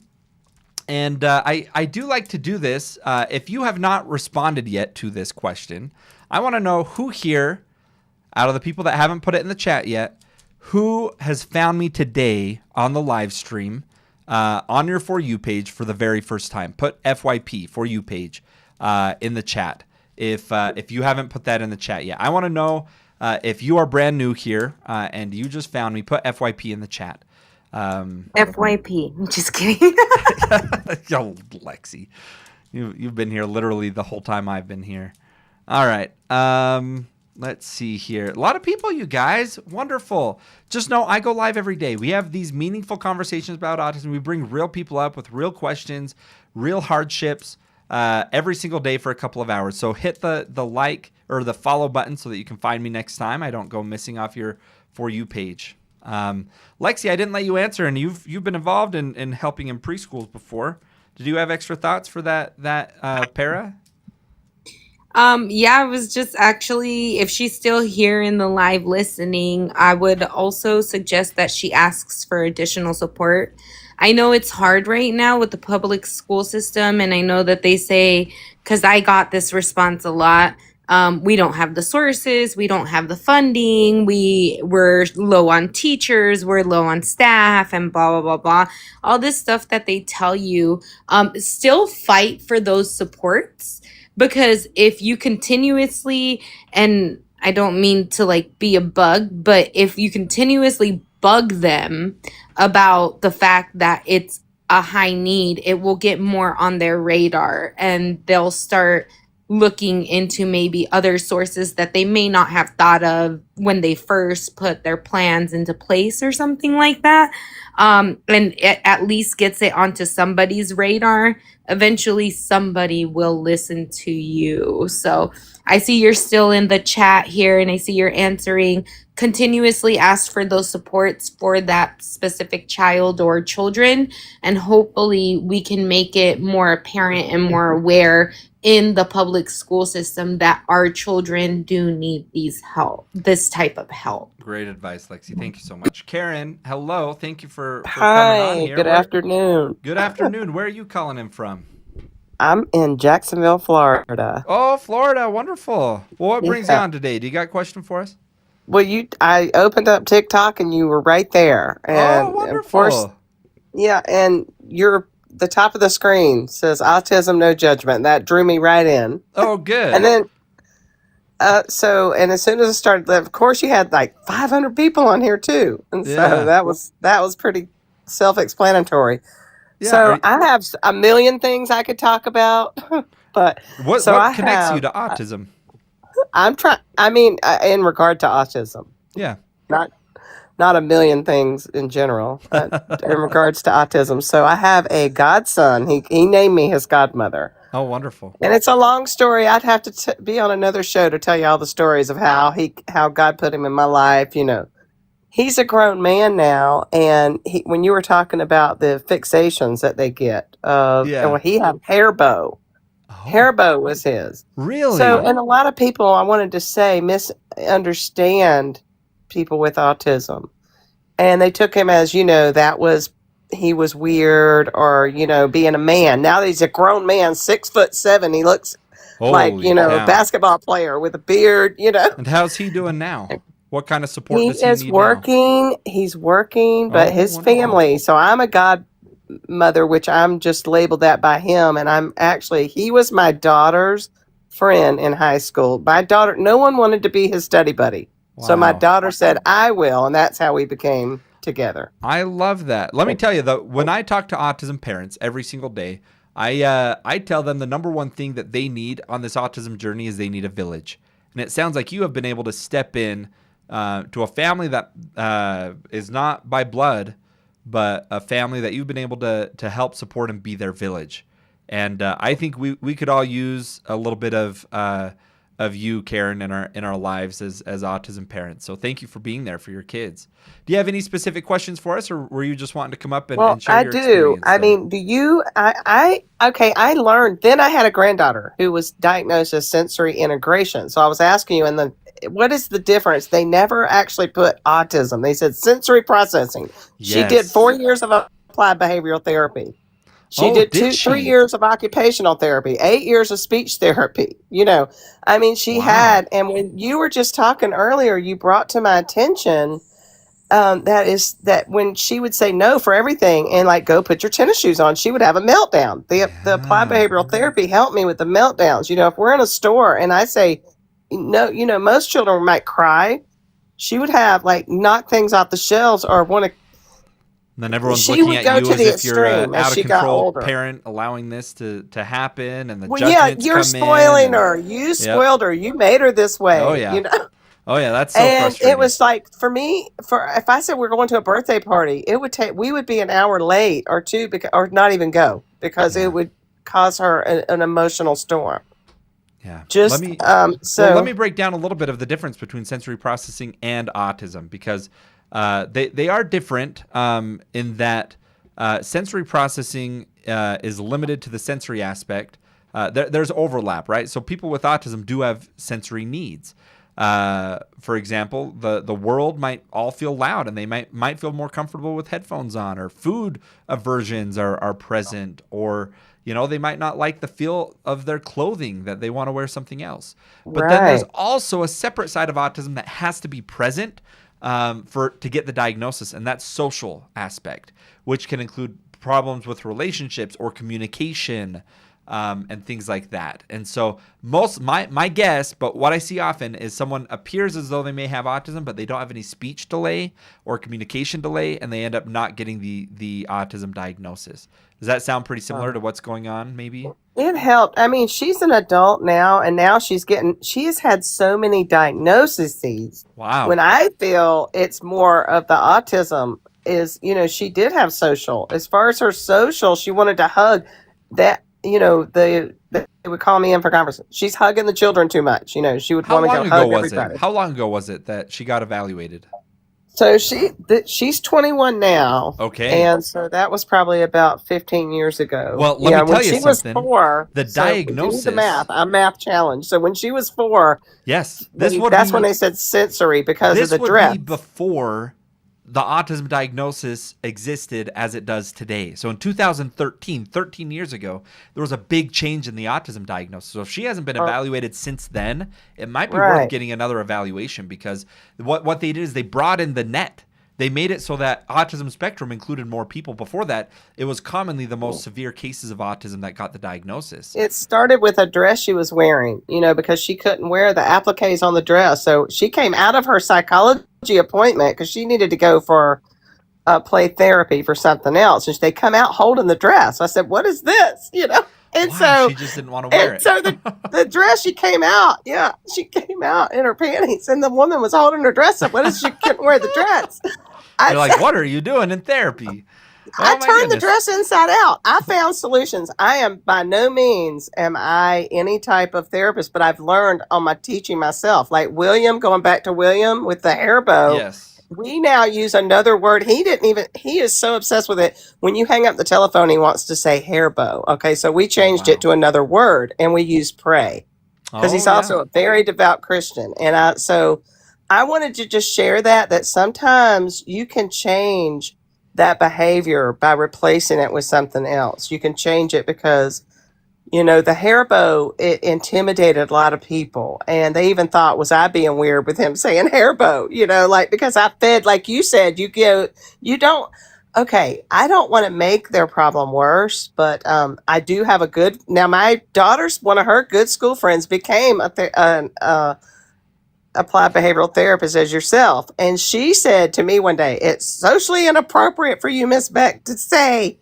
and I do like to do this. If you have not responded yet to this question, I want to know who here, out of the people that haven't put it in the chat yet, who has found me today on the live stream on your For You page for the very first time. Put FYP, For You page, in the chat. If you haven't put that in the chat yet, I want to know if you are brand new here and you just found me, put FYP in the chat. FYP. I'm just kidding. Yo, Lexi, you've been here literally the whole time I've been here. All right. Let's see here. A lot of people, you guys. Wonderful. Just know I go live every day. We have these meaningful conversations about autism. We bring real people up with real questions, real hardships every single day for a couple of hours. So hit the like or the follow button so that you can find me next time. I don't go missing off your For You page. Lexi, I didn't let you answer, and you've been involved in helping in preschools before. Did you have extra thoughts for that para? Yeah, I was just actually, if she's still here in the live listening, I would also suggest that she asks for additional support. I know it's hard right now with the public school system, and I know that they say, because I got this response a lot, we don't have the sources, we don't have the funding, we're low on teachers, we're low on staff, and blah blah blah blah. All this stuff that they tell you, still fight for those supports, because if you continuously, and I don't mean to like be a bug, but if you continuously bug them about the fact that it's a high need, it will get more on their radar and they'll start looking into maybe other sources that they may not have thought of when they first put their plans into place or something like that. And it at least gets it onto somebody's radar. Eventually, somebody will listen to you. So I see you're still in the chat here, and I see you're answering. Continuously ask for those supports for that specific child or children, and hopefully we can make it more apparent and more aware in the public school system that our children do need this type of help. Great advice, Lexi. Thank you so much. Karen, hello. Thank you for coming on Hi, here. good afternoon. Good afternoon. Where are you calling in from? I'm in Jacksonville, Florida. Oh, Florida. Wonderful. Well, what brings you Yeah. on today? Do you got a question for us? Well, I opened up TikTok and you were right there. Oh, And wonderful. of course, yeah, and the top of the screen says autism, no judgment. That drew me right in. Oh, good. And then, and as soon as I started, of course, you had like 500 people on here too. And Yeah. so that was pretty self-explanatory. Yeah, So I have a million things I could talk about, but what connects you to autism? In regard to autism, Yeah. not a million things in general, in regards to autism. So I have a godson. He named me his godmother. Oh, wonderful. And it's a long story. I'd have to be on another show to tell you all the stories of how God put him in my life. You know, he's a grown man now, and when you were talking about the fixations that they get, and he had hair bow. Hair bow was his. Really? So, and a lot of people, I wanted to say, misunderstand people with autism. And they took him as, he was weird or, being a man. Now that he's a grown man, 6'7", he looks like, a basketball player with a beard, And how's he doing now? What kind of support does he need now? He's working, but his wonderful. family. So I'm a godmother, which I'm just labeled that by him. And he was my daughter's friend in high school. My daughter, no one wanted to be his study buddy. Wow. So my daughter said, I will. And that's how we became together. I love that. Let me tell you, when I talk to autism parents every single day, I tell them the number one thing that they need on this autism journey is they need a village. And it sounds like you have been able to step in to a family that is not by blood, but a family that you've been able to help support and be their village. And I think we could all use a little bit of you, Karen, in our lives as autism parents. So thank you for being there for your kids. Do you have any specific questions for us, or were you just wanting to come up and share your experience? I mean, do you? I learned. Then I had a granddaughter who was diagnosed as sensory integration. So I was asking you, what is the difference? They never actually put autism. They said sensory processing. Yes. She did 4 years of applied behavioral therapy. She did 3 years of occupational therapy, 8 years of speech therapy. She had, and when you were just talking earlier, you brought to my attention that when she would say no for everything and like, go put your tennis shoes on, she would have a meltdown. The applied behavioral therapy helped me with the meltdowns. If we're in a store and I say, no, most children might cry. She would have knock things off the shelves or want to. And then everyone's looking at you as if you're an out of control parent allowing this to happen, and the judgments you're spoiling her. You spoiled her. You made her this way. Oh yeah. Oh yeah, that's so And frustrating. it was like, for me, if I said we're going to a birthday party, we would be an hour late or two, or not even go, because it would cause her an emotional storm. Yeah. Just let me break down a little bit of the difference between sensory processing and autism, because they are different in that sensory processing is limited to the sensory aspect. There's overlap, right? So people with autism do have sensory needs. For example, the world might all feel loud, and they might feel more comfortable with headphones on, or food aversions are present, or they might not like the feel of their clothing, that they want to wear something else. But then there's also a separate side of autism that has to be present to get the diagnosis, and that's social aspect, which can include problems with relationships or communication, and things like that. And so my guess, but what I see often is someone appears as though they may have autism, but they don't have any speech delay or communication delay, and they end up not getting the autism diagnosis. Does that sound pretty similar to what's going on, maybe? It helped. I mean, she's an adult now, and now she has had so many diagnoses. Wow. When I feel it's more of the autism is, she did have social. As far as her social, she wanted to hug that, they would call me in for conversation. She's hugging the children too much. She would want to go hug everybody. How long ago was it that she got evaluated? So she's 21 now. Okay. And so that was probably about 15 years ago. Well, let me tell you something. When she was 4, the diagnosis. Do the math. I'm math challenged. So when she was 4, yes, that's when they said sensory because of the dress. This would be before the autism diagnosis existed as it does today. So in 2013, 13 years ago, there was a big change in the autism diagnosis. So if she hasn't been evaluated since then, it might be worth getting another evaluation, because what they did is they brought in the net. They made it so that autism spectrum included more people. Before that, it was commonly the most severe cases of autism that got the diagnosis. It started with a dress she was wearing, because she couldn't wear the appliques on the dress. So she came out of her psychology appointment because she needed to go for play therapy for something else. And they come out holding the dress. I said, "What is this?" And so she just didn't want to wear it. So the dress, she came out in her panties, and the woman was holding her dress up. What if she couldn't wear the dress? You're like, what are you doing in therapy? I turned the dress inside out. I found solutions. I am by no means am I any type of therapist, but I've learned on my teaching myself. Like William, going back to William with the hair bow. Yes. We now use another word. He is so obsessed with it. When you hang up the telephone, he wants to say hair bow. Okay, so we changed it to another word, and we use pray. Because he's also a very devout Christian. And I wanted to just share that sometimes you can change that behavior by replacing it with something else. You can change it because, the hair bow, it intimidated a lot of people. And they even thought, was I being weird with him saying hair bow? Because I fed, like you said, I don't want to make their problem worse, but I do have now my daughter's, one of her good school friends became an applied behavioral therapist as yourself. And she said to me one day, "It's socially inappropriate for you, Miss Beck, to say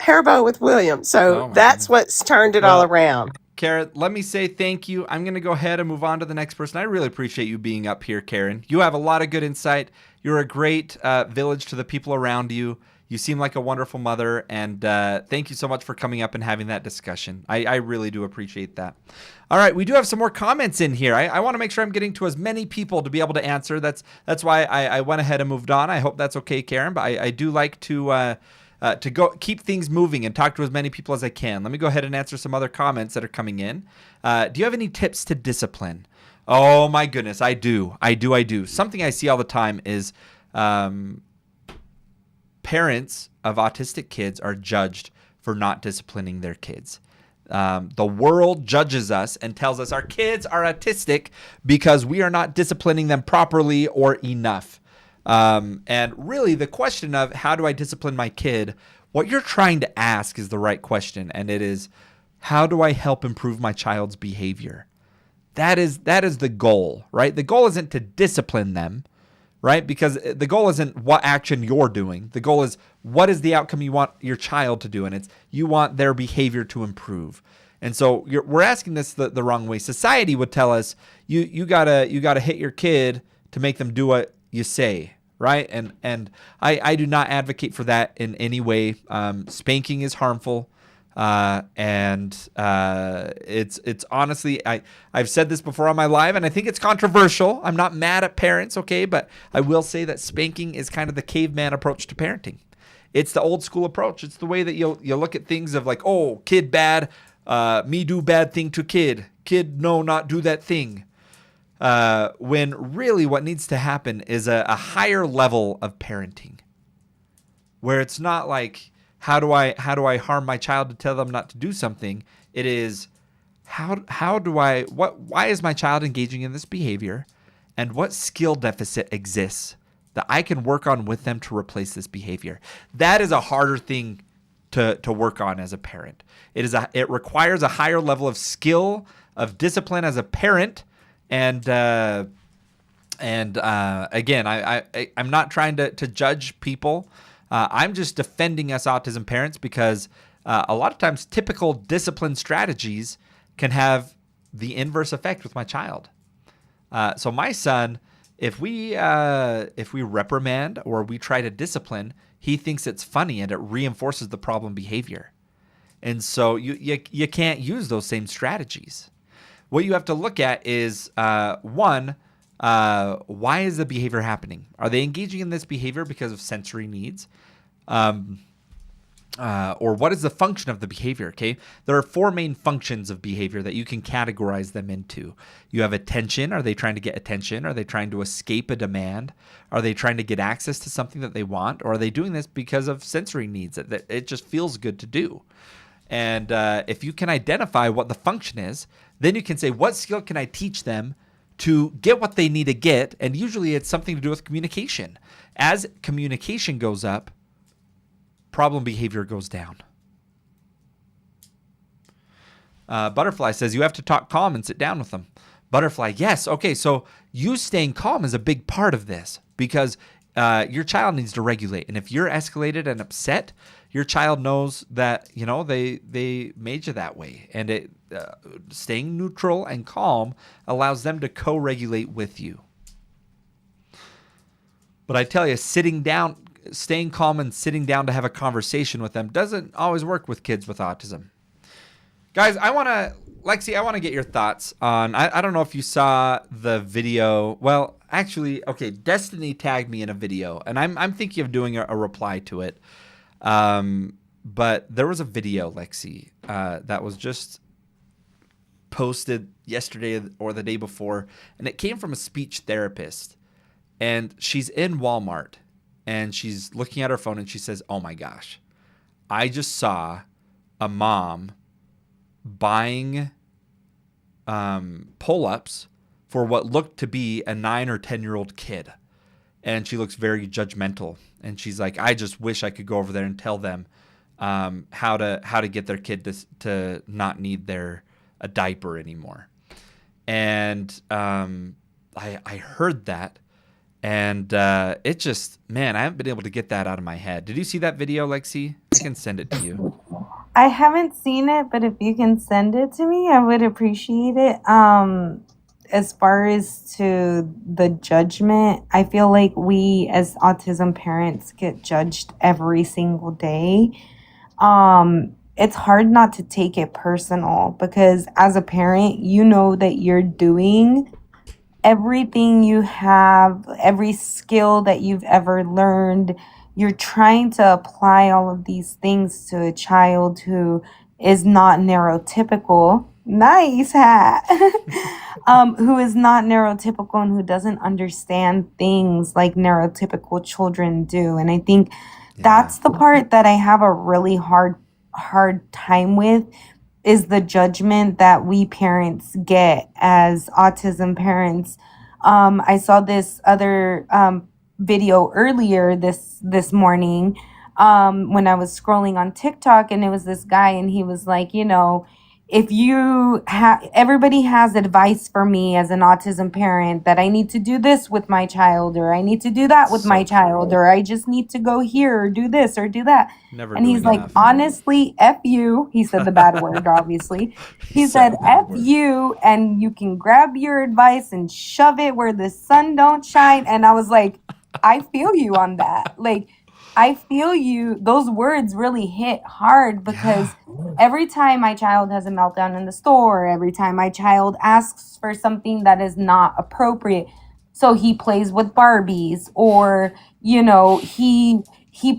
hair bow with William." So that's what's turned it all around. Karen, let me say thank you. I'm going to go ahead and move on to the next person. I really appreciate you being up here, Karen. You have a lot of good insight. You're a great village to the people around you. You seem like a wonderful mother, and thank you so much for coming up and having that discussion. I really do appreciate that. All right, we do have some more comments in here. I want to make sure I'm getting to as many people to be able to answer. That's why I went ahead and moved on. I hope that's okay, Karen, but I do like to go keep things moving and talk to as many people as I can. Let me go ahead and answer some other comments that are coming in. Do you have any tips to discipline? Oh my goodness, I do. Something I see all the time is parents of autistic kids are judged for not disciplining their kids. The world judges us and tells us our kids are autistic because we are not disciplining them properly or enough. And really the question of how do I discipline my kid, what you're trying to ask is the right question. And it is, how do I help improve my child's behavior? That is the goal, right? The goal isn't to discipline them, right? Because the goal isn't what action you're doing. The goal is, what is the outcome you want your child to do? And it's, you want their behavior to improve. And so we're asking this the wrong way. Society would tell us, you gotta hit your kid to make them do what you say, right? And I do not advocate for that in any way. Spanking is harmful. It's honestly, I've said this before on my live, and I think it's controversial. I'm not mad at parents, okay? But I will say that spanking is kind of the caveman approach to parenting. It's the old school approach. It's the way that you'll look at things of like, oh, kid bad, me do bad thing to kid. Kid, no, not do that thing. When really what needs to happen is a higher level of parenting, where it's not like, how do I harm my child to tell them not to do something? It is, why is my child engaging in this behavior, and what skill deficit exists that I can work on with them to replace this behavior? That is a harder thing to work on as a parent. It requires a higher level of skill, of discipline as a parent, and again, I'm not trying to judge people. I'm just defending us autism parents because a lot of times typical discipline strategies can have the inverse effect with my child. So my son, if we reprimand or we try to discipline, he thinks it's funny and it reinforces the problem behavior. And so you can't use those same strategies. What you have to look at is one, why is the behavior happening? Are they engaging in this behavior because of sensory needs? Or what is the function of the behavior? Okay, there are 4 main functions of behavior that you can categorize them into. You have attention. Are they trying to get attention? Are they trying to escape a demand? Are they trying to get access to something that they want? Or are they doing this because of sensory needs that it just feels good to do? And if you can identify what the function is, then you can say, what skill can I teach them to get what they need to get? And usually it's something to do with communication. As communication goes up, problem behavior goes down. Butterfly says you have to talk calm and sit down with them. Butterfly, yes. Okay, so you staying calm is a big part of this because your child needs to regulate. And if you're escalated and upset, your child knows that, they made you that way. And staying neutral and calm allows them to co-regulate with you. But I tell you, staying calm and sitting down to have a conversation with them doesn't always work with kids with autism. Guys, Lexi, I want to get your thoughts on, I don't know if you saw the video. Well, actually, okay, Destiny tagged me in a video, and I'm thinking of doing a reply to it. But there was a video, Lexi, that was just posted yesterday or the day before, and it came from a speech therapist. And she's in Walmart, and she's looking at her phone, and she says, oh my gosh, I just saw a mom buying pull-ups for what looked to be a 9 or 10-year-old kid. And she looks very judgmental. And she's like, I just wish I could go over there and tell them how to get their kid to not need a diaper anymore. And I heard that. And it just, man, I haven't been able to get that out of my head. Did you see that video, Lexi? I can send it to you. I haven't seen it, but if you can send it to me, I would appreciate it. As far as to the judgment, I feel like we as autism parents get judged every single day. It's hard not to take it personal because as a parent, you know that you're doing everything you have, every skill that you've ever learned. You're trying to apply all of these things to a child who is not neurotypical. Nice hat. Who is not neurotypical and who doesn't understand things like neurotypical children do. And I think that's the part that I have a really hard time with, is the judgment that we parents get as autism parents. I saw this other video earlier this morning when I was scrolling on TikTok, and it was this guy, and he was like, if you everybody has advice for me as an autism parent that I need to do this with my child, or I need to do that with my child, or I just need to go here or do this or do that. And he's like, honestly, F you. He said the bad word, obviously. He said, F you, and you can grab your advice and shove it where the sun don't shine. And I was like, I feel you on that. Like, I feel you. Those words really hit hard because every time my child has a meltdown in the store, every time my child asks for something that is not appropriate, so he plays with Barbies, or, he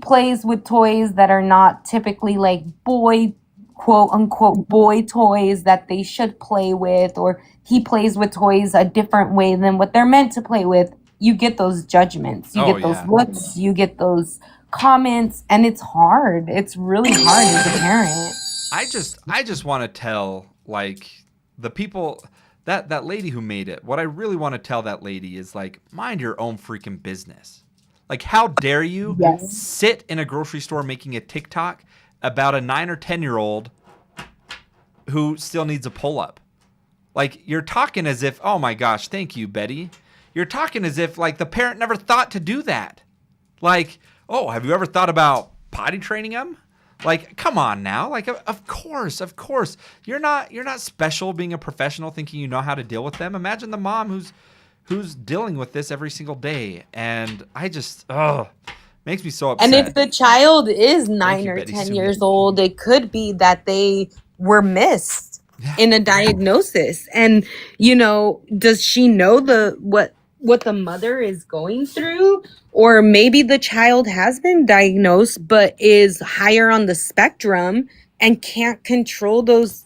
plays with toys that are not typically like boy, quote unquote, boy toys that they should play with, or he plays with toys a different way than what they're meant to play with. You get those judgments, you get those looks, you get those comments, and it's hard. It's really hard as a parent. I just want to tell, like, the people, that lady who made it, what I really want to tell that lady is, like, mind your own freaking business. Like, how dare you sit in a grocery store making a TikTok about a 9 or 10-year-old who still needs a pull-up. Like, you're talking as if, oh my gosh, thank you, Betty. You're talking as if, like, the parent never thought to do that. Like, oh, have you ever thought about potty training them? Like, come on now. Like, of course. You're not special being a professional thinking you know how to deal with them. Imagine the mom who's dealing with this every single day. And I just, makes me so upset. And if the child is 9 or 10 years old, it could be that they were missed in a diagnosis. And, does she know what the mother is going through? Or maybe the child has been diagnosed but is higher on the spectrum and can't control those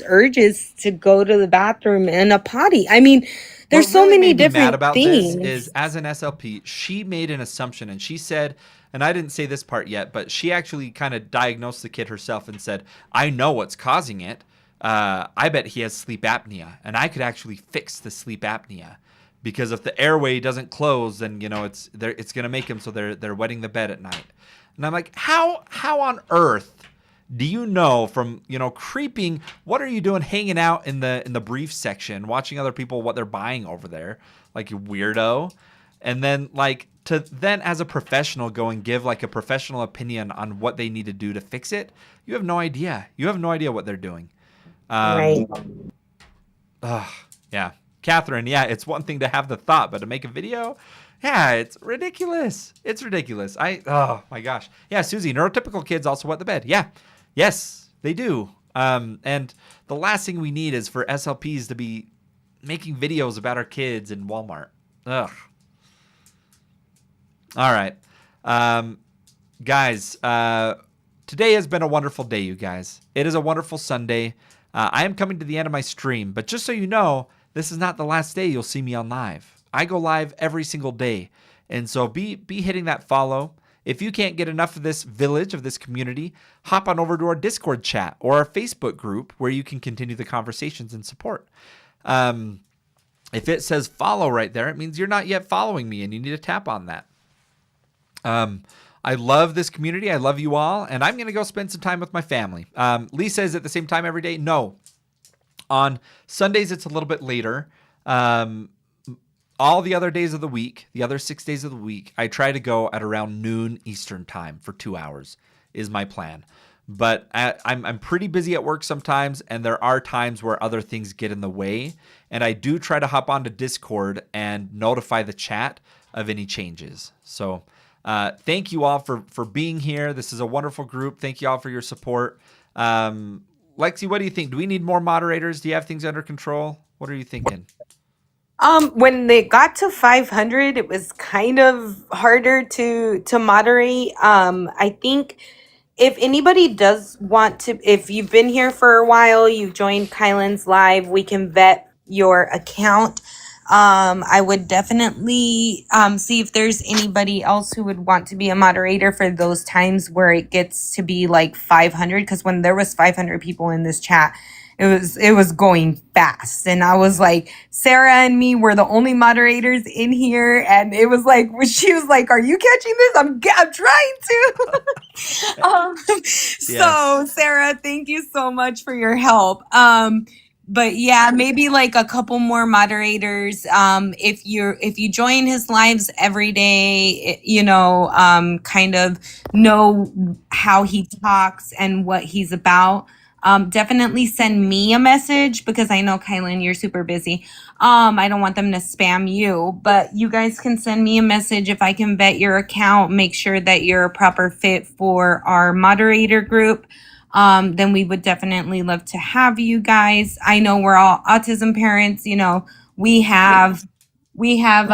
urges to go to the bathroom and a potty. I mean, there's so many different things. This is, as an SLP, she made an assumption, and she said, and I didn't say this part yet, but she actually kind of diagnosed the kid herself and said, I know what's causing it. I bet he has sleep apnea, and I could actually fix the sleep apnea. Because if the airway doesn't close, then it's going to make him so they're wetting the bed at night. And I'm like, how on earth do you know from creeping? What are you doing hanging out in the brief section, watching other people what they're buying over there, like, you weirdo? And then to then as a professional go and give like a professional opinion on what they need to do to fix it. You have no idea. You have no idea what they're doing. Right. Yeah. Catherine, yeah, it's one thing to have the thought, but to make a video, yeah, it's ridiculous. It's ridiculous. Oh my gosh. Yeah, Susie, neurotypical kids also wet the bed. Yeah. Yes, they do. And the last thing we need is for SLPs to be making videos about our kids in Walmart. Ugh. All right. Guys, today has been a wonderful day, you guys. It is a wonderful Sunday. I am coming to the end of my stream, but just so you know, this is not the last day you'll see me on live. I go live every single day. And so be hitting that follow. If you can't get enough of this village, of this community, hop on over to our Discord chat or our Facebook group where you can continue the conversations and support. If it says follow right there, it means you're not yet following me and you need to tap on that. I love this community. I love you all. And I'm going to go spend some time with my family. Lisa, is at the same time every day? No. On Sundays, it's a little bit later. All the other days of the week, the other 6 days of the week, I try to go at around noon Eastern time for 2 hours is my plan. But I'm pretty busy at work sometimes, and there are times where other things get in the way. And I do try to hop onto Discord and notify the chat of any changes. So thank you all for being here. This is a wonderful group. Thank you all for your support. Lexi, what do you think? Do we need more moderators? Do you have things under control? What are you thinking? When they got to 500, it was kind of harder to moderate. I think if anybody does want to, if you've been here for a while, you've joined Kylan's live, we can vet your account. I would definitely see if there's anybody else who would want to be a moderator for those times where it gets to be like 500. Because when there was 500 people in this chat, it was going fast, and I was like, Sarah and me were the only moderators in here, and it was like she was like, "Are you catching this? I'm trying to." So Sarah, thank you so much for your help. But yeah, maybe like a couple more moderators. If you join his lives every day, kind of know how he talks and what he's about. Definitely send me a message because I know, Kylan, you're super busy. I don't want them to spam you, but you guys can send me a message if I can vet your account, make sure that you're a proper fit for our moderator group. Then we would definitely love to have you guys. I know we're all autism parents. We have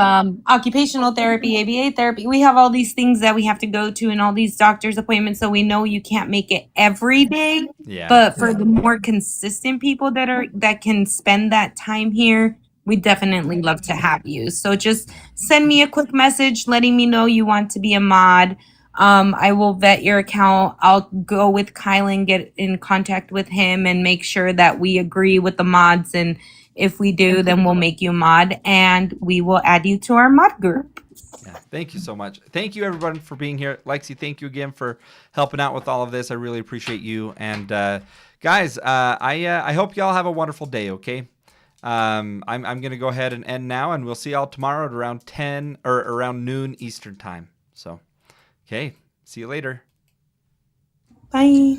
occupational therapy, ABA therapy. We have all these things that we have to go to and all these doctor's appointments. So we know you can't make it every day. Yeah. But for the more consistent people that can spend that time here, we definitely love to have you. So just send me a quick message letting me know you want to be a mod. I will vet your account. I'll go with Kylan, get in contact with him and make sure that we agree with the mods. And if we do, then we'll make you a mod and we will add you to our mod group. Yeah, thank you so much. Thank you, everyone, for being here. Lexi, thank you again for helping out with all of this. I really appreciate you. And guys, I hope y'all have a wonderful day. Okay, I'm gonna go ahead and end now, and we'll see y'all tomorrow at around 10 or around noon Eastern time. So, okay, see you later. Bye.